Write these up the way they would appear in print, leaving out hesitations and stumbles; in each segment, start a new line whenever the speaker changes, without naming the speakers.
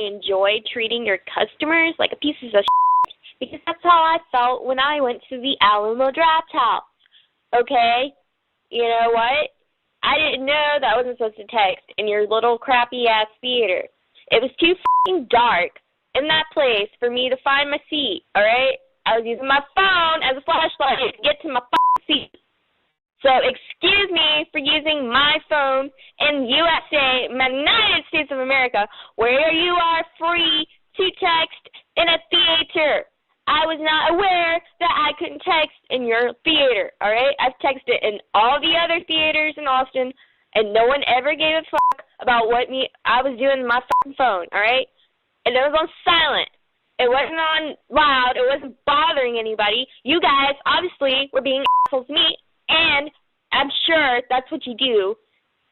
actually enjoy treating your customers like a piece of shit, because that's how I felt when I went to the Alamo Draft House. Okay? You know what? I didn't know that I wasn't supposed to text in your little crappy-ass theater. It was too f***ing dark in that place for me to find my seat, alright? I was using my phone as a flashlight to get to my f***ing seat. So excuse me for using my phone in USA, United States of America, where you are free to text in a theater. I was not aware that I couldn't text in your theater, all right? I've texted in all the other theaters in Austin, and no one ever gave a fuck about what I was doing on my fucking phone, all right? And it was on silent. It wasn't on loud. It wasn't bothering anybody. You guys obviously were being assholes to me, and I'm sure that's what you do,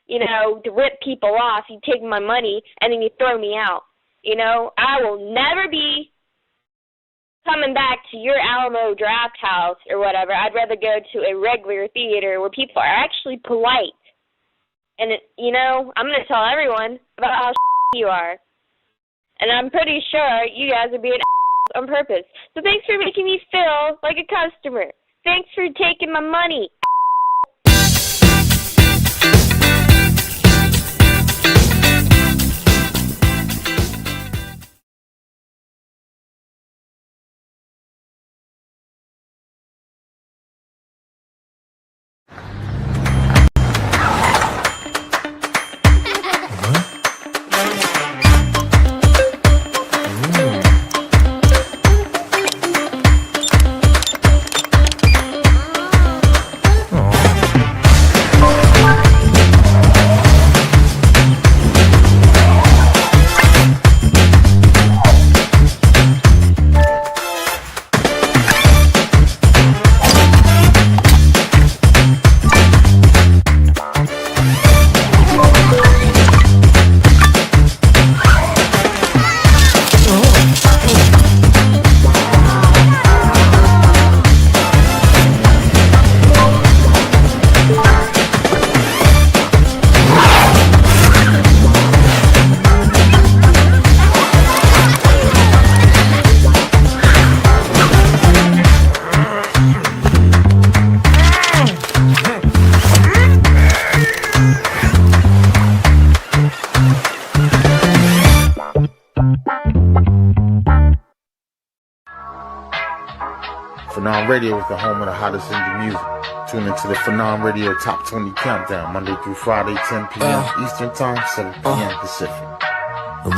you know, to rip people off. You take my money, and then you throw me out. You know, I will never be coming back to your Alamo Draft House or whatever. I'd rather go to a regular theater where people are actually polite. And, you know, I'm going to tell everyone about how you are. And I'm pretty sure you guys are being on purpose. So thanks for making me feel like a customer. Thanks for taking my money.
Phenom Radio is the home of the hottest indie music. Tune into the Phenom Radio Top 20 Countdown, Monday through Friday, 10 p.m. Eastern Time, 7 p.m. Pacific.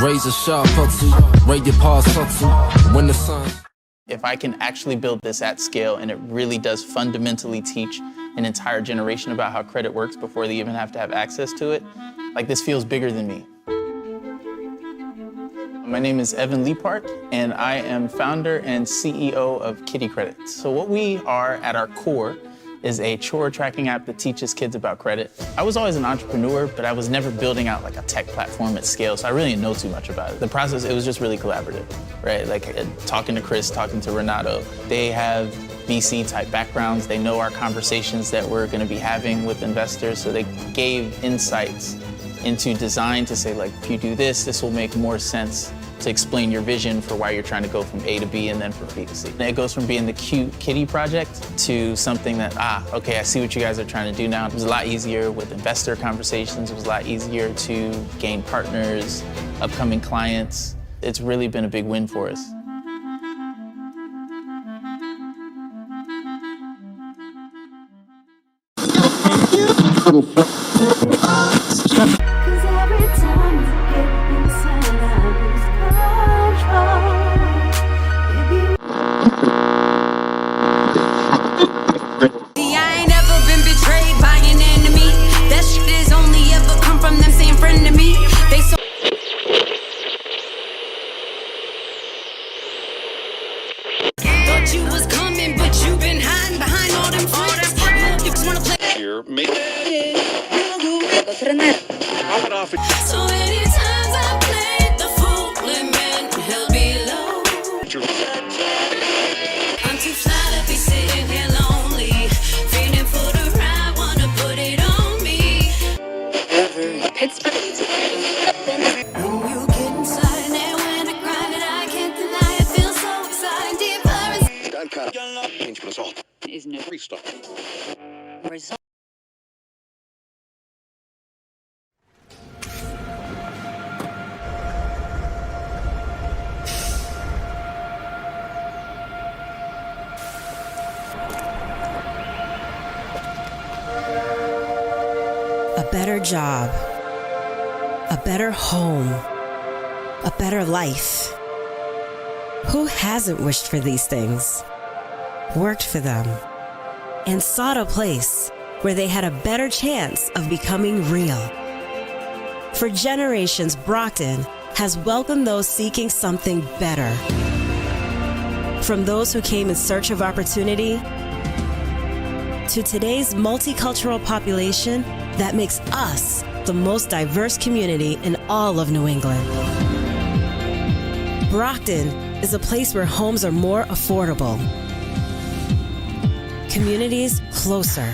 Razor sharp pencil, radio pause pencil, when the sun.
If I can actually build this at scale, and it really does fundamentally teach an entire generation about how credit works before they even have to have access to it, like, this feels bigger than me. My name is Evan Leapart, and I am founder and CEO of Kitty Credit. So what we are at our core is a chore tracking app that teaches kids about credit. I was always an entrepreneur, but I was never building out like a tech platform at scale, so I really didn't know too much about it. The process, it was just really collaborative, right? Like talking to Chris, talking to Renato. They have VC type backgrounds. They know our conversations that we're gonna be having with investors, so they gave insights into design to say, like, if you do this, this will make more sense to explain your vision for why you're trying to go from A to B and then from B to C. And it goes from being the cute kitty project to something that, okay, I see what you guys are trying to do now. It was a lot easier with investor conversations. It was a lot easier to gain partners, upcoming clients. It's really been a big win for us.
So many times I played the fool, man, held below. I'm too fly to be sitting here lonely, feeling for the ride, wanna put it on me. When you get inside there, when
party started.
A better job, a better home, a better life. Who hasn't wished for these things, worked for them, and sought a place where they had a better chance of becoming real? For generations, Brockton has welcomed those seeking something better. From those who came in search of opportunity to today's multicultural population that makes us the most diverse community in all of New England. Brockton is a place where homes are more affordable, communities closer,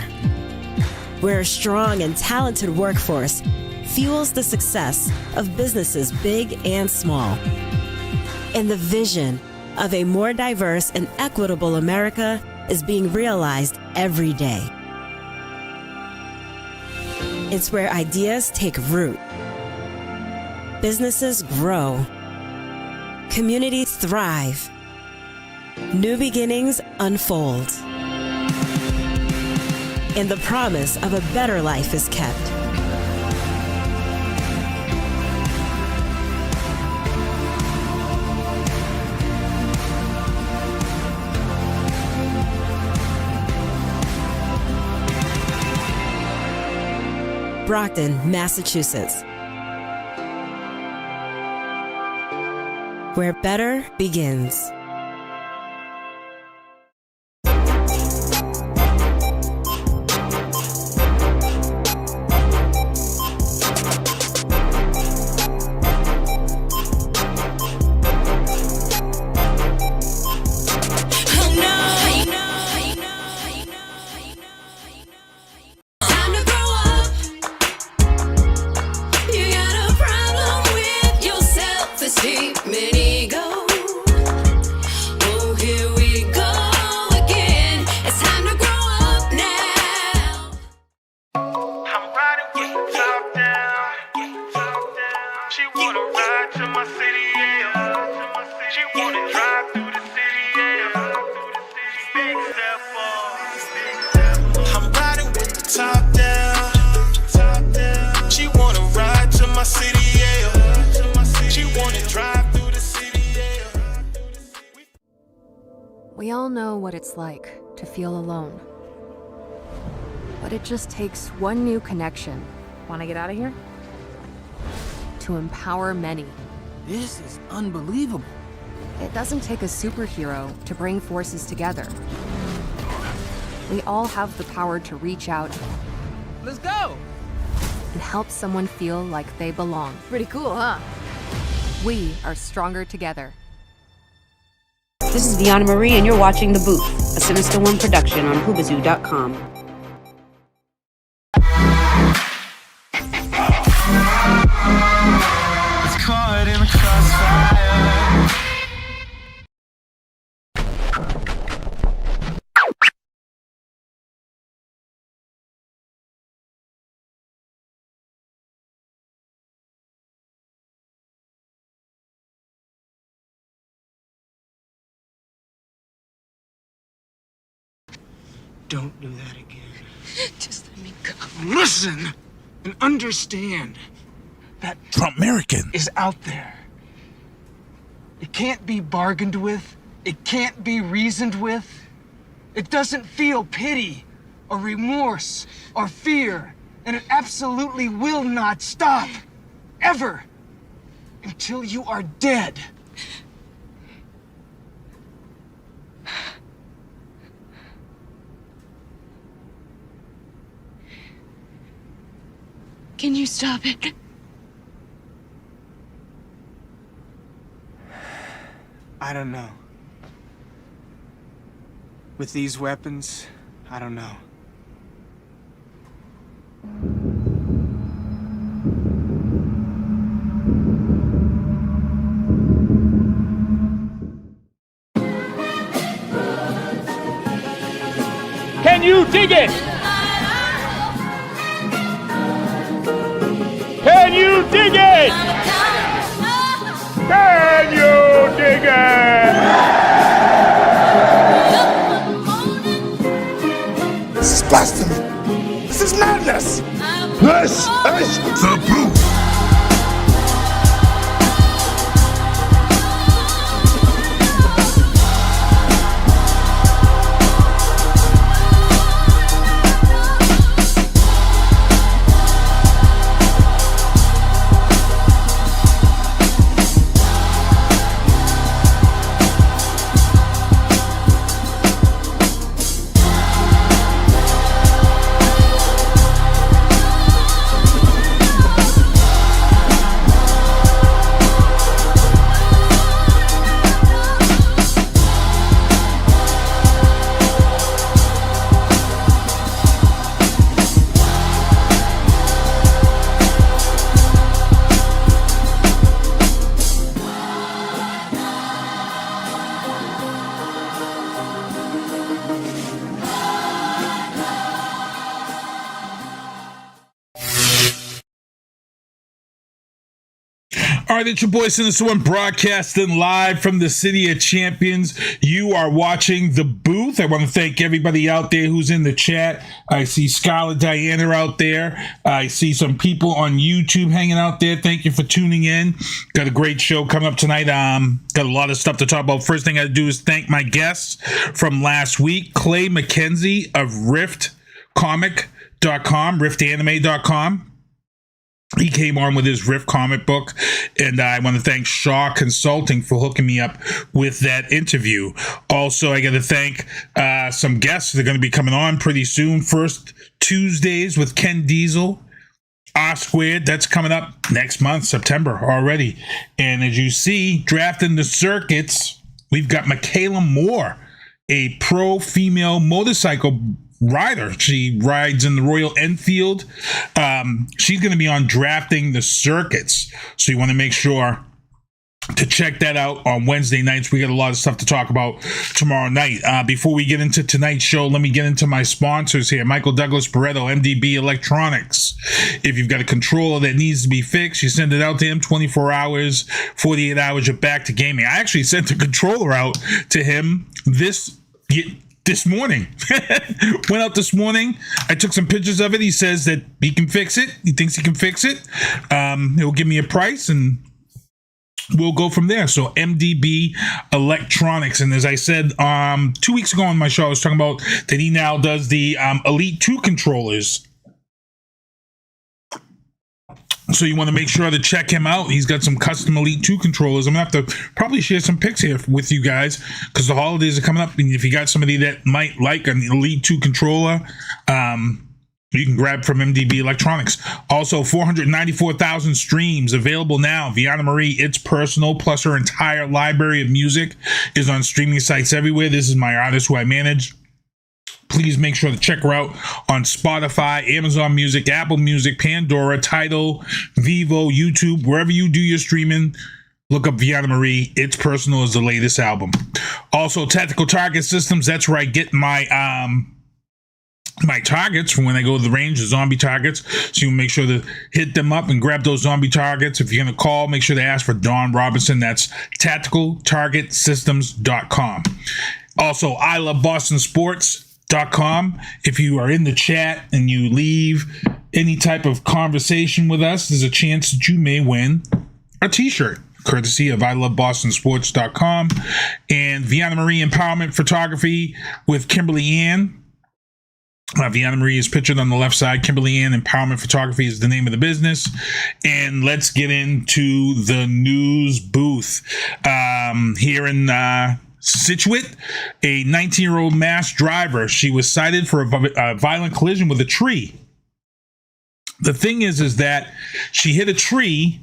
where a strong and talented workforce fuels the success of businesses big and small, and the vision of a more diverse and equitable America is being realized every day. It's where ideas take root, businesses grow, communities thrive, new beginnings unfold, and the promise of a better life is kept. Brockton, Massachusetts, where better begins.
We all know what it's like to feel alone. But it just takes one new connection. Want to get out of here? To empower many.
This is unbelievable.
It doesn't take a superhero to bring forces together. We all have the power to reach out.
Let's go!
And help someone feel like they belong.
Pretty cool, huh?
We are stronger together.
This is Deanna Marie, and you're watching The Booth, a Sinister One production on Hoobazoo.com.
It's caught in the crossfire. Don't do that again.
Just let me go.
Listen and understand that
Trump-American
is out there. It can't be bargained with. It can't be reasoned with. It doesn't feel pity or remorse or fear. And it absolutely will not stop. Ever. Until you are dead.
Can you stop it?
I don't know. With these weapons, I don't know.
Can
Can you dig it? Can you dig it? Can you dig it?
This is blasphemy. This is madness. This is the booth.
All right, it's your boy Sinister One broadcasting live from the City of Champions. You are watching The Booth. I want to thank everybody out there who's in the chat. I see Scarlett Diana out there. I see some people on YouTube hanging out there. Thank you for tuning in. Got a great show coming up tonight. Got a lot of stuff to talk about. First thing I do is thank my guests from last week, Klay McKenzie of riftcomic.com, riftanime.com. He came on with his Rift comic book, and I want to thank Shaw Consulting for hooking me up with that interview. Also, I got to thank some guests that are going to be coming on pretty soon. First, Tuesdays with Ken Diesel, R Squared. That's coming up next month, September already. And as you see, drafting the circuits, we've got Michaela Moore, a pro female motorcycle rider. She rides in the Royal Enfield. She's going to be on drafting the circuits. So you want to make sure to check that out on Wednesday nights. We got a lot of stuff to talk about tomorrow night. Before we get into tonight's show, let me get into my sponsors here. Michael Douglas Barretto, MDB Electronics. If you've got a controller that needs to be fixed, you send it out to him 24 hours, 48 hours, you're back to gaming. I actually sent the controller out to him this morning. Went out this morning. I took some pictures of it. He says that he can fix it. He thinks he can fix it. He'll give me a price and we'll go from there. So MDB Electronics. And as I said 2 weeks ago on my show, I was talking about that he now does the Elite 2 controllers. So you want to make sure to check him out. He's got some custom Elite 2 controllers. I'm going to have to probably share some pics here with you guys because the holidays are coming up. And if you got somebody that might like an Elite 2 controller, you can grab from MDB Electronics. Also, 494,000 streams available now. Viana Marie, It's Personal, plus her entire library of music is on streaming sites everywhere. This is my artist who I manage. Please make sure to check her out on Spotify, Amazon Music, Apple Music, Pandora, Tidal, Vivo, YouTube, wherever you do your streaming. Look up Viana Marie. It's Personal is the latest album. Also, Tactical Target Systems. That's where I get my my targets from when I go to the range, the zombie targets. So you make sure to hit them up and grab those zombie targets. If you're going to call, make sure to ask for Don Robinson. That's tacticaltargetsystems.com. Also, I Love Boston Sports. .com. If you are in the chat and you leave any type of conversation with us, there's a chance that you may win a t-shirt courtesy of ilovebostonsports.com. And Viana Marie Empowerment Photography with Kimberly Ann. Viana Marie is pictured on the left side. Kimberly Ann Empowerment Photography is the name of the business. And let's get into the news booth here in Cited. A 19-year-old mass driver. She was cited for a violent collision with a tree. The thing is that she hit a tree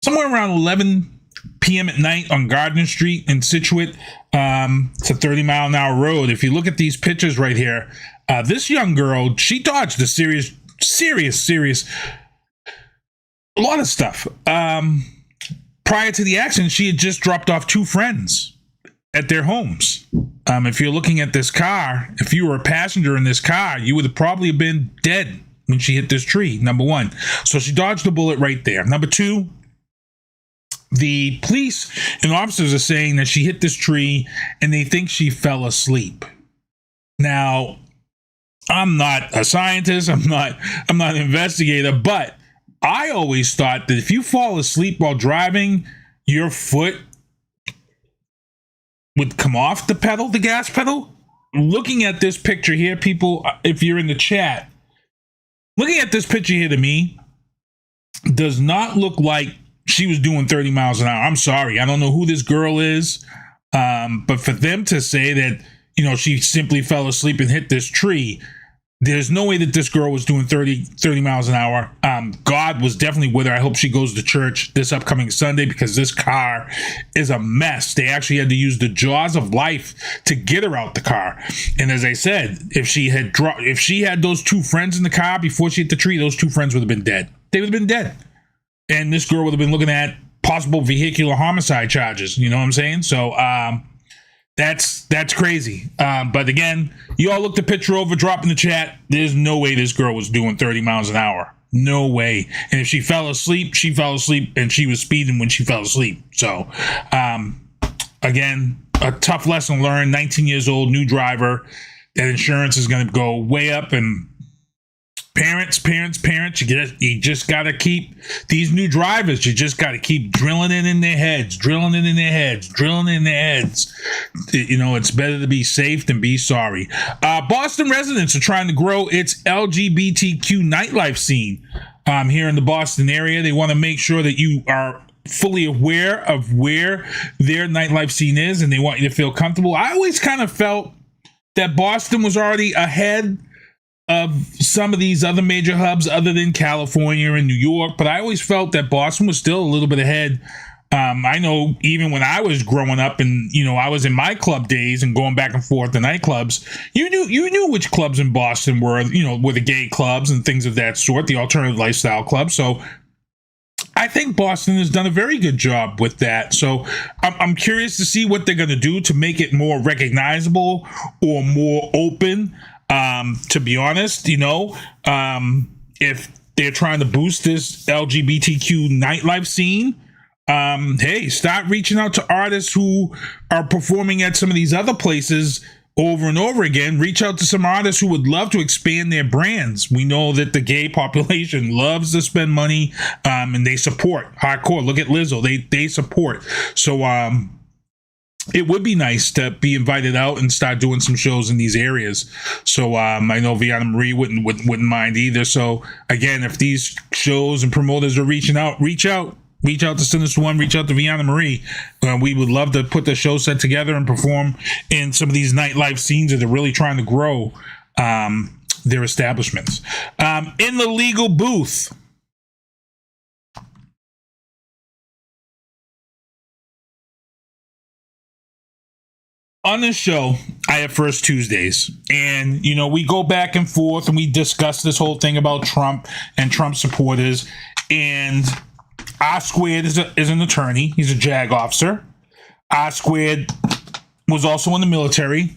somewhere around 11 p.m. at night on Gardner Street in Cited. It's a 30-mile-an-hour road. If you look at these pictures right here, this young girl, she dodged a serious, a lot of stuff. Prior to the accident, she had just dropped off two friends at their homes. If you're looking at this car, if you were a passenger in this car, you would have probably been dead when she hit this tree, number one. So she dodged a bullet right there. Number two, the police and officers are saying that she hit this tree and they think she fell asleep. Now, I'm not a scientist, I'm not an investigator, but I always thought that if you fall asleep while driving, your foot would come off the pedal, the gas pedal. Looking at this picture here, people, if you're in the chat, looking at this picture here to me, does not look like she was doing 30 miles an hour. I'm sorry. I don't know who this girl is. But for them to say that, you know, she simply fell asleep and hit this tree, there's no way that this girl was doing 30 miles an hour. God was definitely with her. I hope she goes to church this upcoming Sunday because this car is a mess. They actually had to use the jaws of life to get her out the car. And as I said, if she had those two friends in the car before she hit the tree, those two friends would have been dead. They would have been dead. And this girl would have been looking at possible vehicular homicide charges. You know what I'm saying? So, that's crazy. But again, you all look the picture over, drop in the chat. There's no way this girl was doing 30 miles an hour. No way. And if she fell asleep, and she was speeding when she fell asleep. So, again, a tough lesson learned. 19 years old, new driver. That insurance is going to go way up. And parents, you just got to keep these new drivers. You just got to keep drilling it in their heads. You know, it's better to be safe than be sorry. Boston residents are trying to grow its LGBTQ nightlife scene here in the Boston area. They want to make sure that you are fully aware of where their nightlife scene is, and they want you to feel comfortable. I always kind of felt that Boston was already ahead of some of these other major hubs other than California and New York, but I always felt that Boston was still a little bit ahead. I know even when I was growing up and, you know, I was in my club days and going back and forth to nightclubs, you knew which clubs in Boston were, you know, were the gay clubs and things of that sort, the alternative lifestyle clubs. So I think Boston has done a very good job with that. So I'm curious to see what they're going to do to make it more recognizable or more open. To be honest, you know, if they're trying to boost this LGBTQ nightlife scene, hey, start reaching out to artists who are performing at some of these other places over and over again. Reach out to some artists who would love to expand their brands. We know that the gay population loves to spend money, and they support hardcore. Look at Lizzo. They support. So, it would be nice to be invited out and start doing some shows in these areas. So I know Vianna Marie wouldn't mind either. So again, if these shows and promoters are reaching out, reach out to Sinister One, reach out to Vianna Marie. We would love to put the show set together and perform in some of these nightlife scenes that are really trying to grow their establishments. In the legal booth, on this show, I have First Tuesdays, and, you know, we go back and forth and we discuss this whole thing about Trump and Trump supporters. And R Squared is an attorney. He's a JAG officer. R Squared was also in the military.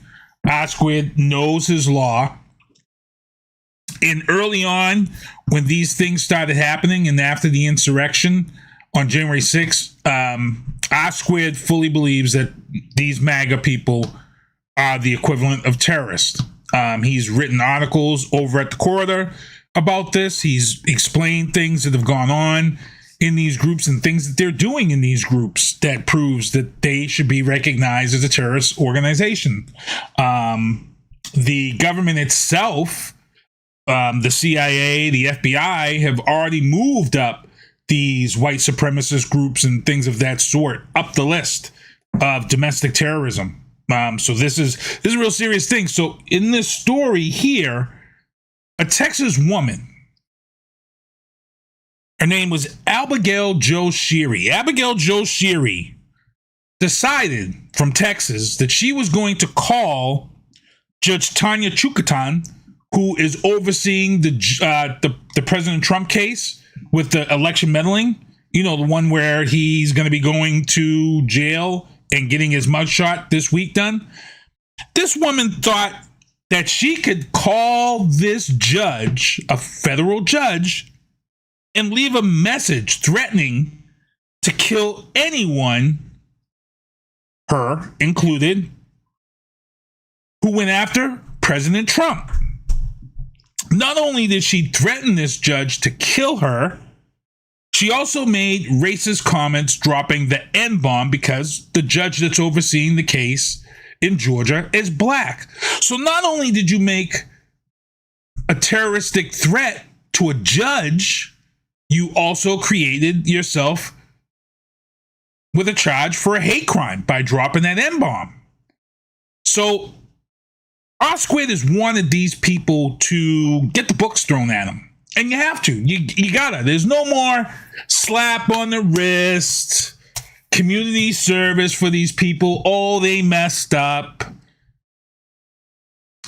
R Squared knows his law. And early on, when these things started happening and after the insurrection on January 6th, R Squared fully believes that these MAGA people are the equivalent of terrorists. He's written articles over at the Corridor about this. He's explained things that have gone on in these groups and things that they're doing in these groups that proves that they should be recognized as a terrorist organization. The government itself, the CIA, the FBI, have already moved up these white supremacist groups and things of that sort up the list of domestic terrorism. So this is a real serious thing. So in this story here, a Texas woman, her name was Abigail Jo Sherry. Abigail Jo Sherry decided from Texas that she was going to call Judge Tanya Chukatan, who is overseeing the President Trump case with the election meddling. You know, the one where he's going to be going to jail and getting his mugshot this week done, this woman thought that she could call this judge, a federal judge, and leave a message threatening to kill anyone, her included, who went after President Trump. Not only did she threaten this judge to kill her, she also made racist comments dropping the N-bomb because the judge that's overseeing the case in Georgia is black. So not only did you make a terroristic threat to a judge, you also created yourself with a charge for a hate crime by dropping that N-bomb. So R-Squared has wanted these people to get the books thrown at them. And you have to. You gotta. There's no more slap on the wrist, community service for these people. Oh, they messed up.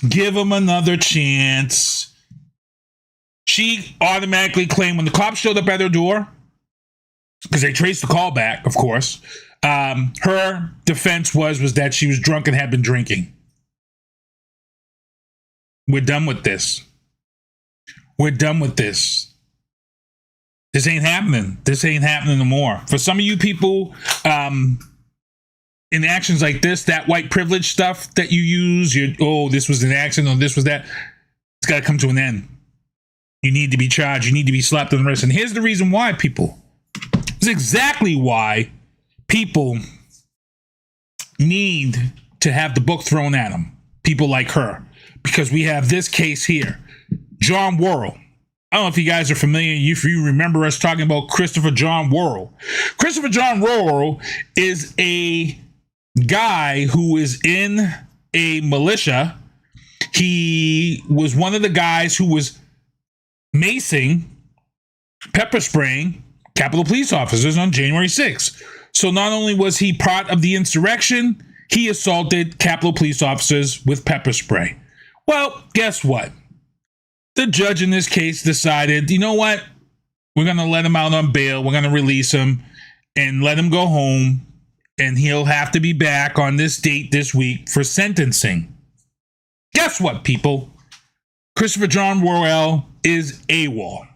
Give them another chance. She automatically claimed when the cops showed up at her door, because they traced the call back, of course, her defense was that she was drunk and had been drinking. We're done with this. We're done with this. This ain't happening. This ain't happening no more. For some of you people, in actions like this, that white privilege stuff that you use, this was an accident, or this was that, it's got to come to an end. You need to be charged. You need to be slapped on the wrist. And here's the reason why, people. This is exactly why people need to have the book thrown at them. People like her. Because we have this case here. John Worrell. I don't know if you guys are familiar, if you remember us talking about Christopher John Worrell. Christopher John Worrell is a guy who is in a militia. He was one of the guys who was macing, pepper spraying Capitol Police officers on January 6th. So not only was he part of the insurrection, he assaulted Capitol Police officers with pepper spray. Well, guess what? The judge in this case decided, you know what? We're going to let him out on bail. We're going to release him and let him go home. And he'll have to be back on this date this week for sentencing. Guess what, people? Christopher John Worrell is AWOL.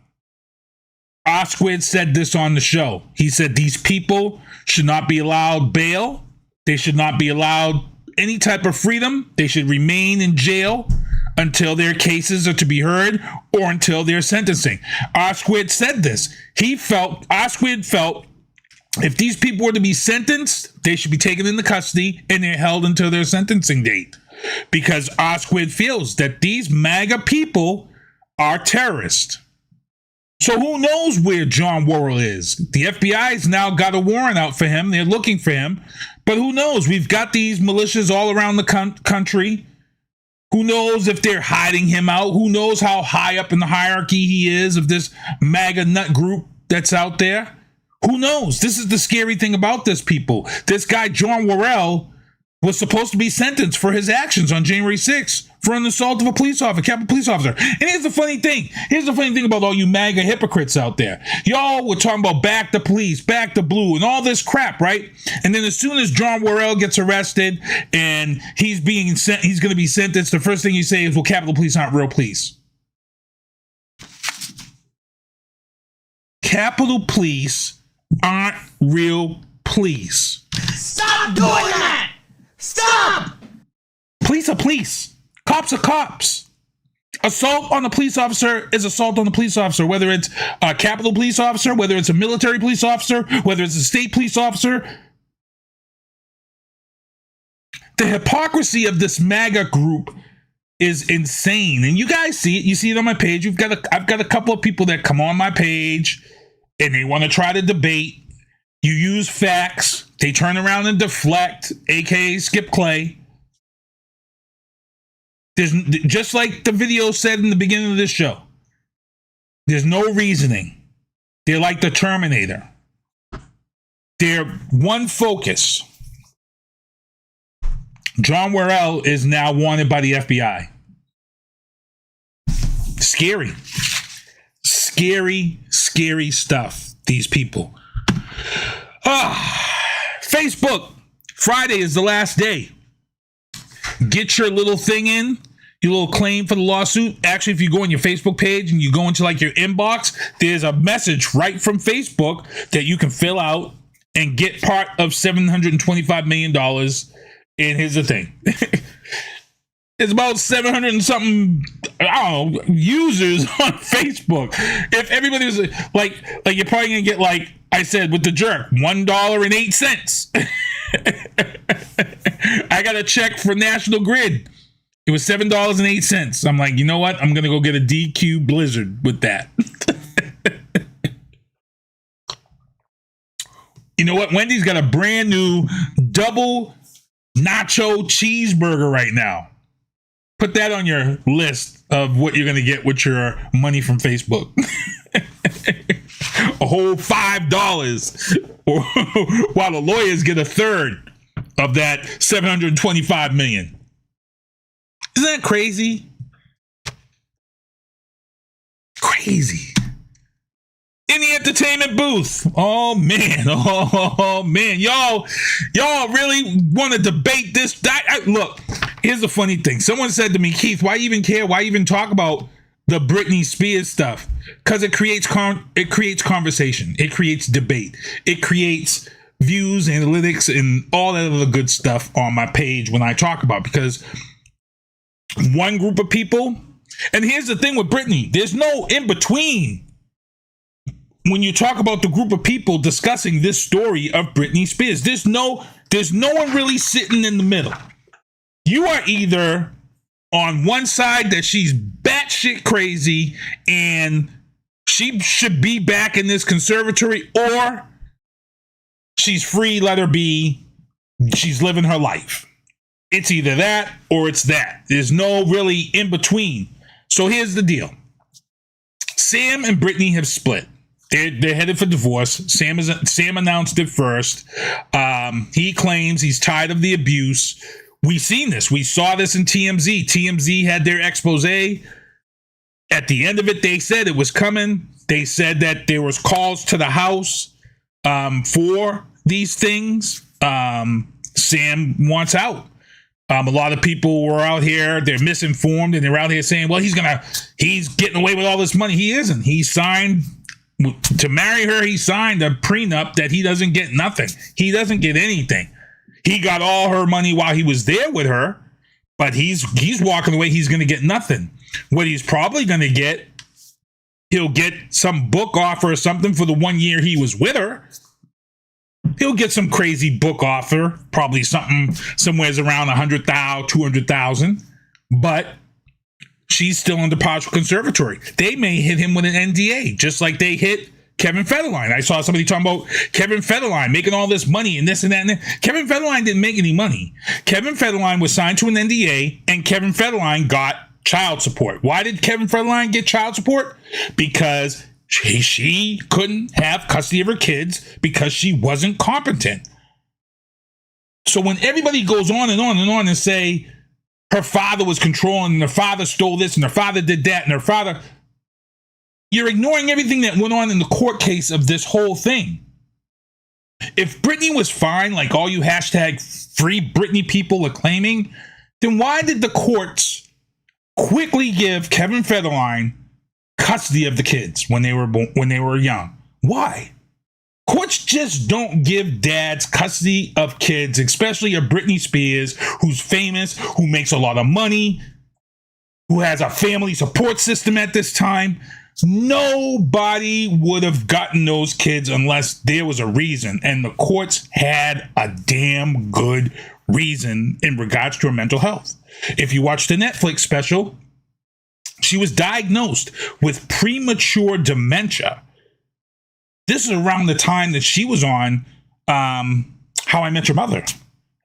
R-Squared said this on the show. He said these people should not be allowed bail. They should not be allowed any type of freedom. They should remain in jail until their cases are to be heard or until their sentencing. R-Squared said this. R-Squared felt if these people were to be sentenced, they should be taken into custody and they're held until their sentencing date. Because R-Squared feels that these MAGA people are terrorists. So who knows where John Worrell is? The FBI's now got a warrant out for him. They're looking for him. But who knows? We've got these militias all around the country. Who knows if they're hiding him out? Who knows how high up in the hierarchy he is of this MAGA nut group that's out there? Who knows? This is the scary thing about this, people. This guy, John Worrell, was supposed to be sentenced for his actions on January 6th for an assault of a police officer, Capitol Police officer. And here's the funny thing. Here's the funny thing about all you MAGA hypocrites out there. Y'all were talking about back the police, back the blue, and all this crap, right? And then as soon as John Worrell gets arrested and he's going to be sentenced, the first thing you say is, well, Capitol Police aren't real police. Capitol Police aren't real police.
Stop doing that! Stop!
Police are police. Cops are cops. Assault on a police officer is assault on a police officer, whether it's a Capitol Police officer, whether it's a military police officer, whether it's a state police officer. The hypocrisy of this MAGA group is insane. And you guys see it. You see it on my page. I've got a couple of people that come on my page and they want to try to debate. You use facts. They turn around and deflect, aka Skip Clay. There's just like the video said in the beginning of this show. There's no reasoning. They're like the Terminator. They're one focus. John Worrell is now wanted by the FBI. Scary. Scary, scary stuff, these people. Facebook. Friday is the last day. Get your little thing in, your little claim for the lawsuit. Actually, if you go on your Facebook page and you go into like your inbox, there's a message right from Facebook that you can fill out and get part of $725 million. And here's the thing. It's about 700 and something, I don't know, users on Facebook. If everybody was like you're probably going to get, like I said with the jerk, $1.08. I got a check for National Grid. It was $7.08. I'm like, you know what? I'm going to go get a DQ Blizzard with that. You know what? Wendy's got a brand new double nacho cheeseburger right now. Put that on your list of what you're going to get with your money from Facebook. A whole $5 while the lawyers get a third of that $725 million. Isn't that crazy? Crazy. In the entertainment booth. Oh man. Y'all really want to debate this? Look, here's the funny thing. Someone said to me, Keith, why you even care? Why even talk about the Britney Spears stuff? Because it creates conversation. It creates debate. It creates views, analytics, and all that other good stuff on my page when I talk about it. Because one group of people, and here's the thing with Britney, there's no in between. When you talk about the group of people discussing this story of Britney Spears, there's no one really sitting in the middle. You are either on one side that she's batshit crazy and she should be back in this conservatory, or she's free, let her be, she's living her life. It's either that or it's that. There's no really in between. So here's the deal. Sam and Britney have split. They're headed for divorce. Sam announced it first. He claims he's tired of the abuse. We've seen this. We saw this in TMZ. TMZ had their expose. At the end of it, they said it was coming. They said that there was calls to the house for these things. Sam wants out. A lot of people were out here. They're misinformed, and they're out here saying, well, he's getting away with all this money. He isn't. He signed to marry her. He signed a prenup that he doesn't get nothing. He doesn't get anything. He got all her money while he was there with her, but he's walking away. He's going to get nothing. What he's probably going to get, he'll get some book offer or something for the 1 year he was with her. He'll get some crazy book offer, probably something somewhere around 100,000, 200,000, but she's still under partial conservatory. They may hit him with an NDA, just like they hit Kevin Federline. I saw somebody talking about Kevin Federline making all this money and this and that. And that. Kevin Federline didn't make any money. Kevin Federline was signed to an NDA, and Kevin Federline got child support. Why did Kevin Federline get child support? Because she couldn't have custody of her kids because she wasn't competent. So when everybody goes on and on and on and say her father was controlling and her father stole this and her father did that and her father, you're ignoring everything that went on in the court case of this whole thing. If Britney was fine, like all you hashtag free Britney people are claiming, then why did the courts quickly give Kevin Federline custody of the kids when they were young? Why? Courts just don't give dads custody of kids, especially a Britney Spears who's famous, who makes a lot of money, who has a family support system at this time. Nobody would have gotten those kids unless there was a reason, and the courts had a damn good reason in regards to her mental health. If you watch the Netflix special, she was diagnosed with premature dementia. This is around the time that she was on How I Met Your Mother.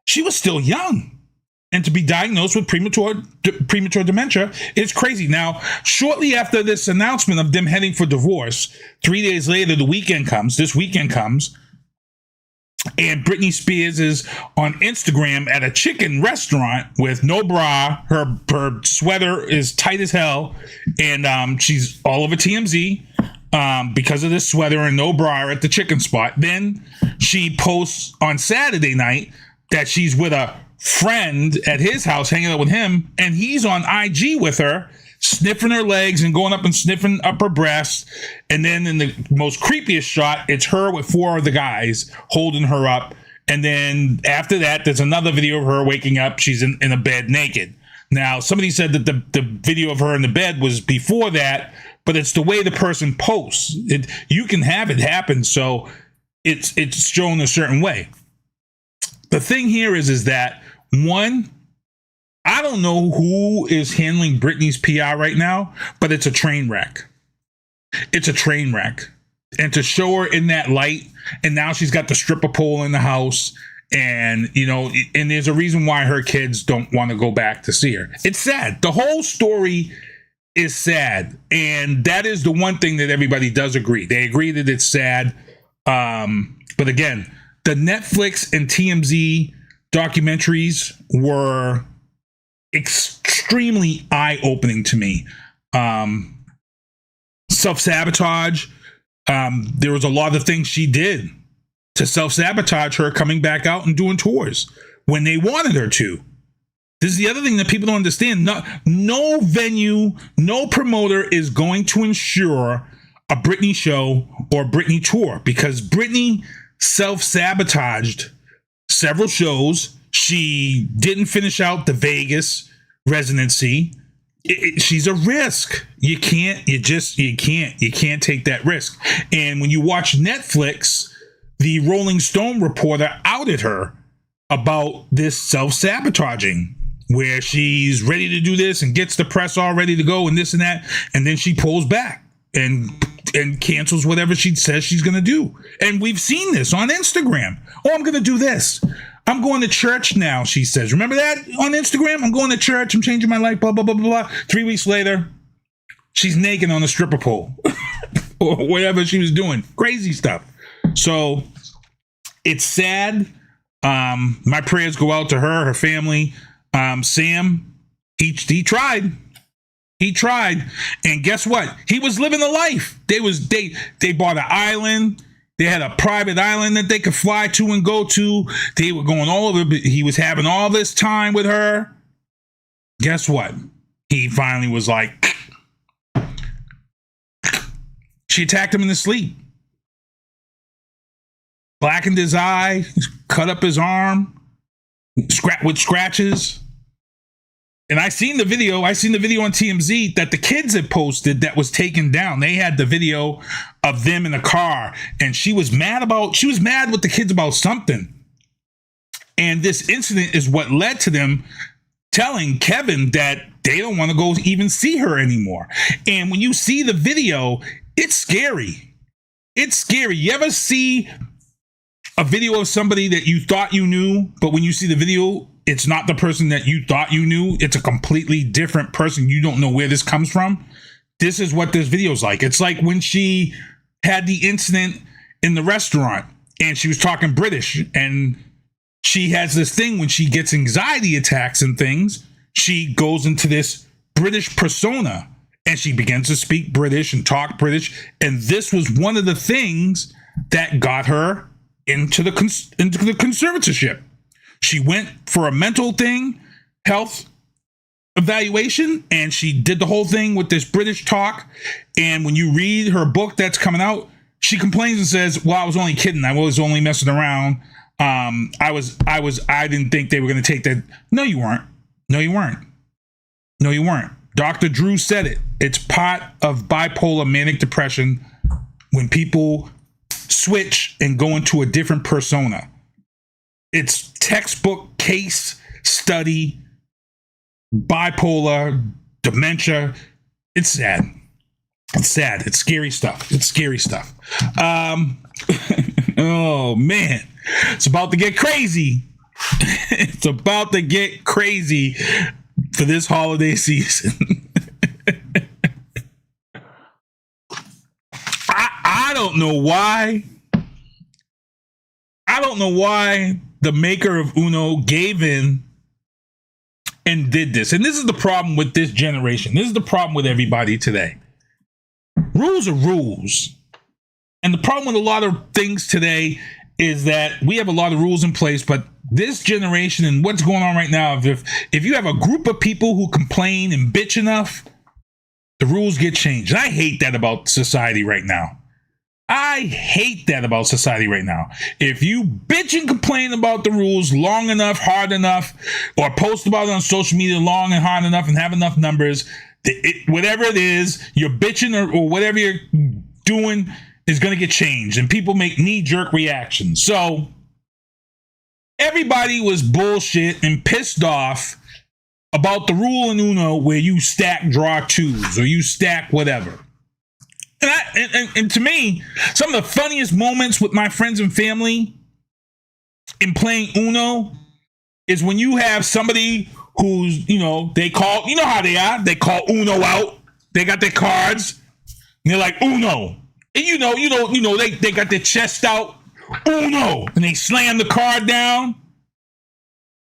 She was still young. And to be diagnosed with premature dementia is crazy. Now, shortly after this announcement of them heading for divorce, 3 days later, this weekend comes, and Britney Spears is on Instagram at a chicken restaurant with no bra. Her sweater is tight as hell, and she's all over TMZ because of this sweater and no bra at the chicken spot. Then she posts on Saturday night that she's with a friend at his house hanging out with him, and he's on IG with her, sniffing her legs and going up and sniffing up her breasts. And then in the most creepiest shot, it's her with 4 of the guys holding her up. And then after that, there's another video of her waking up. She's in a bed naked. Now, somebody said that the video of her in the bed was before that, but it's the way the person posts. You can have it happen, so it's shown a certain way. The thing here is that, one, I don't know who is handling Britney's PR right now, but it's a train wreck. It's a train wreck. And to show her in that light, and now she's got the stripper pole in the house, and, you know, and there's a reason why her kids don't want to go back to see her. It's sad. The whole story is sad. And that is the one thing that everybody does agree. They agree that it's sad. But again, the Netflix and TMZ documentaries were extremely eye-opening to me. Self-sabotage. There was a lot of things she did to self-sabotage her coming back out and doing tours when they wanted her to. This is the other thing that people don't understand. No venue, no promoter is going to ensure a Britney show or Britney tour, because Britney self-sabotaged several shows. She didn't finish out the Vegas residency. She's a risk. You can't take that risk. And when you watch Netflix, the Rolling Stone reporter outed her about this self-sabotaging, where she's ready to do this and gets the press all ready to go and this and that, and then she pulls back and cancels whatever she says she's going to do. And we've seen this on Instagram. Oh, I'm going to do this. I'm going to church now, she says. Remember that on Instagram? I'm going to church. I'm changing my life, blah, blah, blah, blah, blah. 3 weeks later, she's naked on a stripper pole or whatever she was doing. Crazy stuff. So it's sad. My prayers go out to her family. Sam, he tried. He tried. And guess what? He was living the life. They bought an island. They had a private island that they could fly to and go to. They were going all over. He was having all this time with her. Guess what? He finally was like, she attacked him in his sleep. Blackened his eye, cut up his arm, with scratches. And I seen the video on TMZ that the kids had posted that was taken down. They had the video of them in the car, and she was mad with the kids about something. And this incident is what led to them telling Kevin that they don't want to go even see her anymore. And when you see the video, it's scary. It's scary. You ever see a video of somebody that you thought you knew, but when you see the video, it's not the person that you thought you knew. It's a completely different person. You don't know where this comes from. This is what this video is like. It's like when she had the incident in the restaurant and she was talking British, and she has this thing when she gets anxiety attacks and things, she goes into this British persona and she begins to speak British and talk British. And this was one of the things that got her into the conservatorship. She went for a mental thing, health evaluation, and she did the whole thing with this British talk. And when you read her book that's coming out, she complains and says, well, I was only kidding. I was only messing around. I didn't think they were going to take that. No, you weren't. No, you weren't. No, you weren't. Dr. Drew said it. It's part of bipolar manic depression when people switch and go into a different persona. It's textbook case study, bipolar, dementia. It's sad. It's sad. It's scary stuff. It's scary stuff. Oh, man. It's about to get crazy. It's about to get crazy for this holiday season. I don't know why. I don't know why the maker of Uno gave in and did this. And this is the problem with this generation. This is the problem with everybody today. Rules are rules. And the problem with a lot of things today is that we have a lot of rules in place, but this generation and what's going on right now, if you have a group of people who complain and bitch enough, the rules get changed. And I hate that about society right now. I hate that about society right now. If you bitch and complain about the rules long enough, hard enough, or post about it on social media long and hard enough and have enough numbers, whatever it is, you're bitching or whatever you're doing is going to get changed. And people make knee-jerk reactions. So everybody was bullshit and pissed off about the rule in Uno where you stack draw twos or you stack whatever. And to me, some of the funniest moments with my friends and family in playing Uno is when you have somebody who's, they call, how they are, they call Uno out. They got their cards and they're like, Uno. And they got their chest out, Uno. And they slam the card down.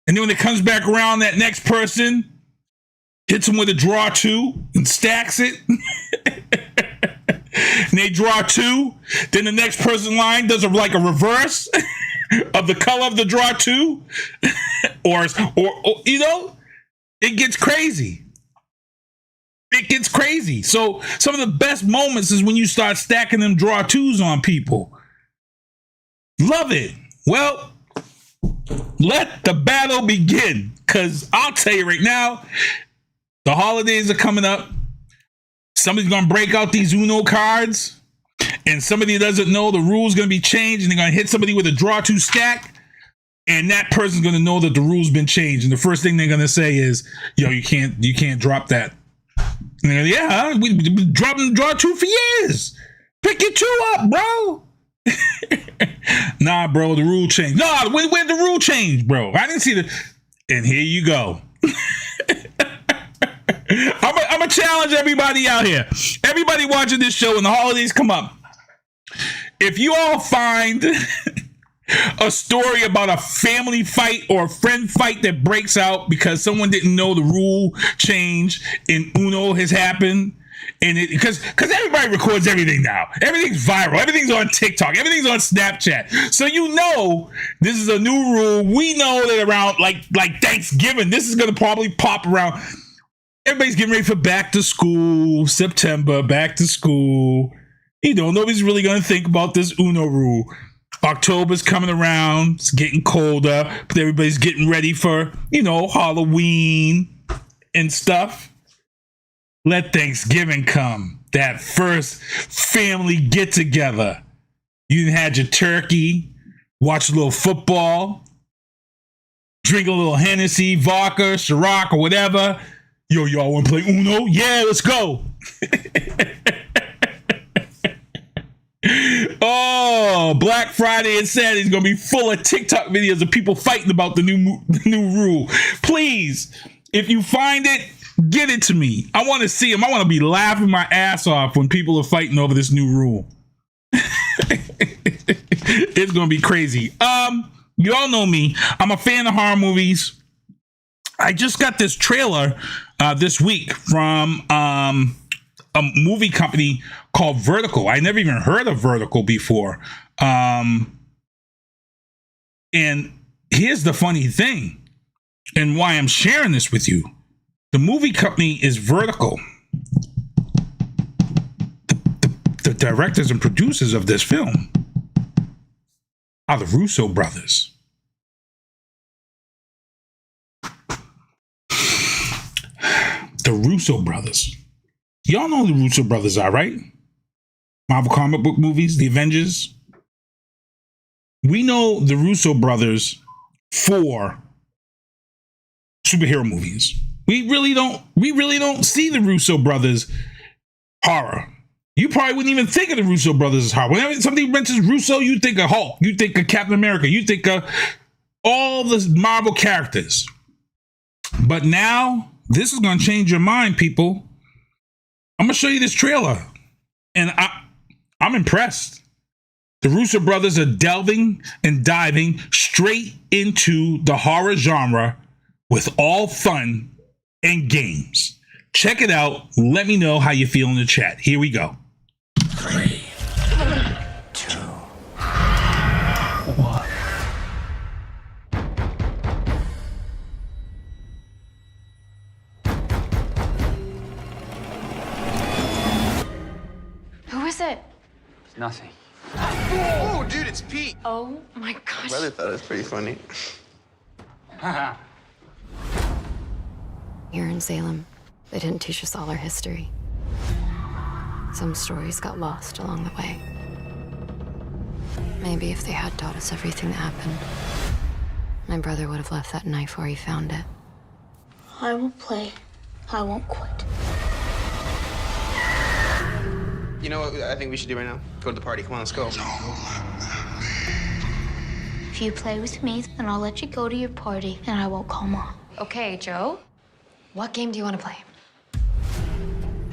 And then when it comes back around, that next person hits them with a draw two and stacks it. And they draw two. Then the next person in line does a reverse of the color of the draw two. or it gets crazy. It gets crazy. So some of the best moments is when you start stacking them draw twos on people. Love it. Well, let the battle begin. Because I'll tell you right now, the holidays are coming up. Somebody's going to break out these Uno cards, and somebody doesn't know the rules going to be changed, and they're going to hit somebody with a draw two stack, and that person's going to know that the rules been changed. And the first thing they're going to say is, yo, you can't drop that. And they're like, yeah, we've been dropping draw two for years. Pick your two up, bro. Nah, bro, the rule changed. Nah, where'd the rule change, bro? I didn't see the... And here you go. I'm going to challenge everybody out here. Everybody watching this show when the holidays come up. If you all find a story about a family fight or a friend fight that breaks out because someone didn't know the rule change in Uno has happened, and because everybody records everything now. Everything's viral. Everything's on TikTok. Everything's on Snapchat. So this is a new rule. We know that around like Thanksgiving, this is going to probably pop around. Everybody's getting ready for back to school, September, back to school. Nobody's really going to think about this Uno rule. October's coming around. It's getting colder, but everybody's getting ready for, Halloween and stuff. Let Thanksgiving come. That first family get together. You had your turkey, watch a little football, drink a little Hennessy, vodka, Ciroc, or whatever. Yo, y'all want to play Uno? Yeah, let's go. Oh, Black Friday and Saturday is going to be full of TikTok videos of people fighting about the new rule. Please, if you find it, get it to me. I want to see them. I want to be laughing my ass off when people are fighting over this new rule. It's going to be crazy. You all know me. I'm a fan of horror movies. I just got this trailer this week from a movie company called Vertical. I never even heard of Vertical before. And here's the funny thing and why I'm sharing this with you. The movie company is Vertical. The directors and producers of this film are the Russo brothers. The Russo brothers. Y'all know who the Russo brothers are, right? Marvel comic book movies, the Avengers. We know the Russo brothers for superhero movies. We really don't see the Russo brothers horror. You probably wouldn't even think of the Russo brothers as horror. Whenever somebody mentions Russo, you think of Hulk, you think of Captain America, you think of all the Marvel characters. But now, this is going to change your mind, people. I'm going to show you this trailer. And I'm impressed. The Russo brothers are delving and diving straight into the horror genre with all fun and games. Check it out. Let me know how you feel in the chat. Here we go.
3, 2, 1.
Nothing.
Oh, dude, it's Pete.
Oh my gosh.
Brother thought it was pretty funny.
Here in Salem, they didn't teach us all our history. Some stories got lost along the way. Maybe if they had taught us everything that happened, my brother would have left that knife where he found it.
I will play. I won't quit.
You know what I think we should do right now? Go to the party. Come on, let's go.
If you play with me, then I'll let you go to your party, and I won't call Mom.
Okay, Joe. What game do you want to play?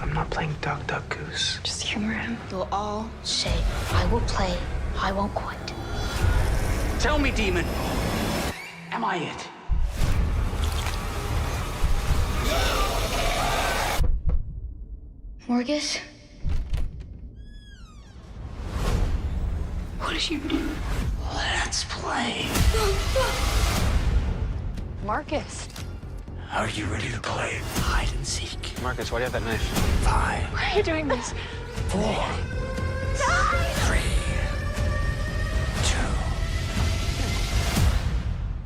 I'm not playing Duck, Duck, Goose.
Just humor him.
You'll all say, I will play. I won't quit.
Tell me, demon. Am I it?
Morgus? What did you do?
Let's play.
Marcus.
Are you ready to play hide and seek?
Marcus, why do you have that knife?
5,
Why are you doing this?
4, 3, 2,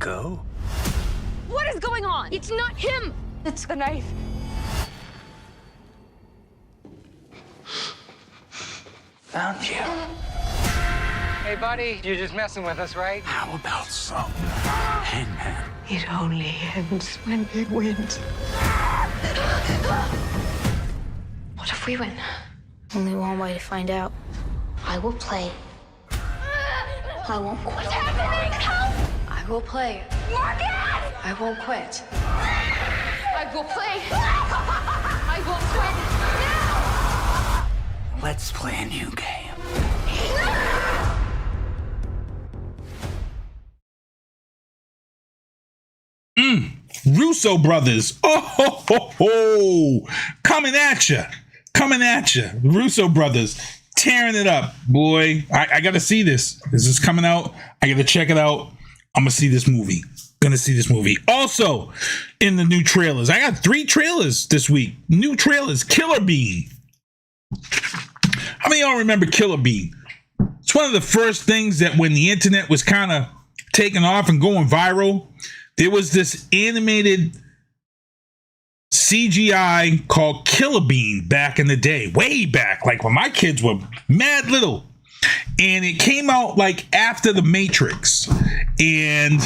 go.
What is going on? It's not him. It's the knife.
Found you.
Hey, buddy, you're just messing with us, right?
How about some hangman?
It only ends when Big wins.
What if we win? Only one way to find out. I will play. I won't quit.
What's happening? Help! I will play.
Morgan!
I won't quit. I will play. I won't quit.
Let's play a new game.
Russo brothers. Oh, ho, ho, ho. Coming at you. Russo brothers tearing it up, boy. I got to see this. This is coming out. I got to check it out. I'm going to see this movie. Also, in the new trailers, I got 3 trailers this week. New trailers. Killer Bean. How many of y'all remember Killer Bean? It's one of the first things that when the internet was kind of taking off and going viral, there was this animated CGI called Killer Bean back in the day, way back, like when my kids were mad little. And it came out like after The Matrix. And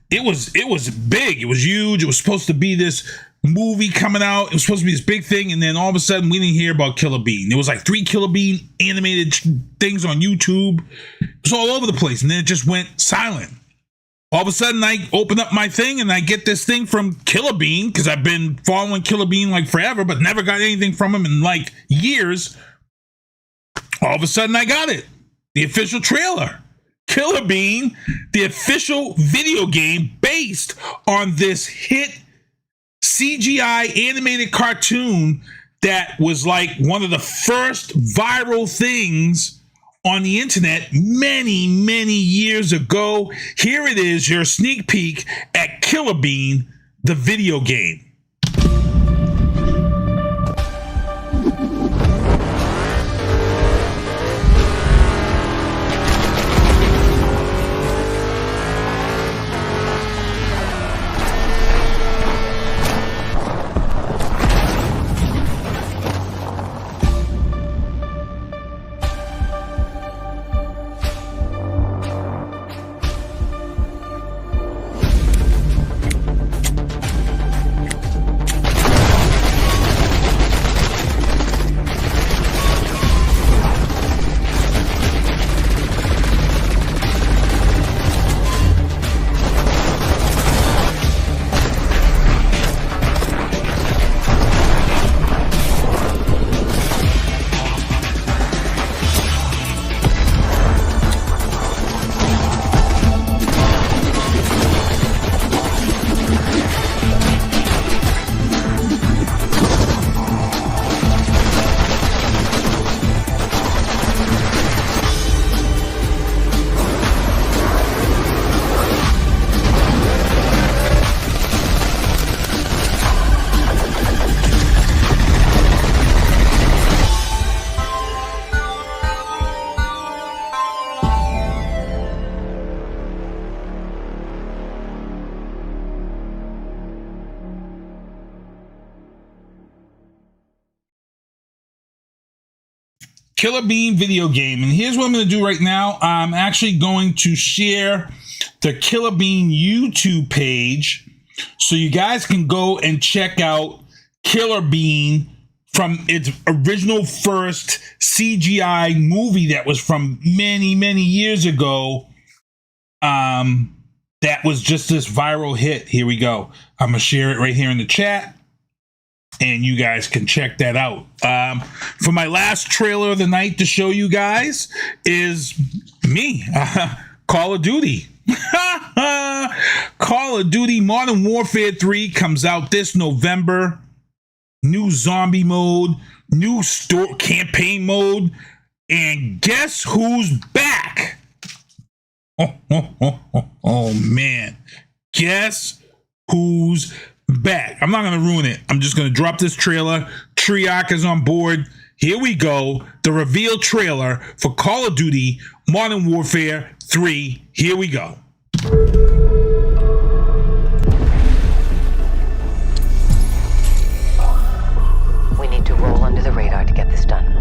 it was big. It was huge. It was supposed to be this movie coming out. It was supposed to be this big thing. And then all of a sudden we didn't hear about Killer Bean. There was like 3 Killer Bean animated things on YouTube. It was all over the place. And then it just went silent. All of a sudden, I open up my thing and I get this thing from Killer Bean because I've been following Killer Bean like forever, but never got anything from him in like years. All of a sudden, I got it. The official trailer. Killer Bean, the official video game based on this hit CGI animated cartoon that was like one of the first viral things on the internet many, many years ago. Here it is, your sneak peek at Killer Bean, the video game. Killer Bean video game. And here's what I'm going to do right now. I'm actually going to share the Killer Bean YouTube page so you guys can go and check out Killer Bean from its original first CGI movie that was from many, many years ago. That was just this viral hit. Here we go. I'm going to share it right here in the chat, and you guys can check that out. For my last trailer of the night to show you guys is me, Call of Duty. Call of Duty Modern Warfare 3 comes out this November. New zombie mode, new store campaign mode, and guess who's back? Oh man. Guess who's back? I'm not going to ruin it. I'm just going to drop this trailer. Treyarch is on board. Here we go. The reveal trailer for Call of Duty Modern Warfare 3. Here we go.
We need to roll under the radar to get this done.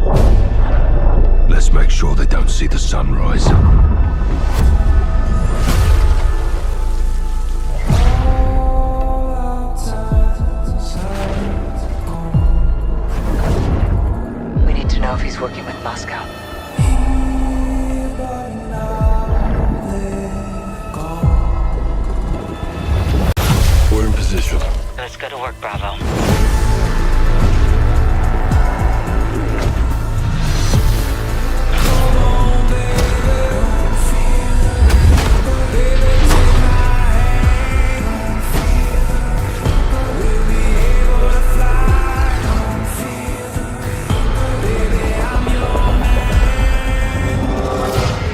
Let's make sure they don't see the sunrise.
We need to know if he's working with Moscow.
We're in position.
Let's go to work, Bravo.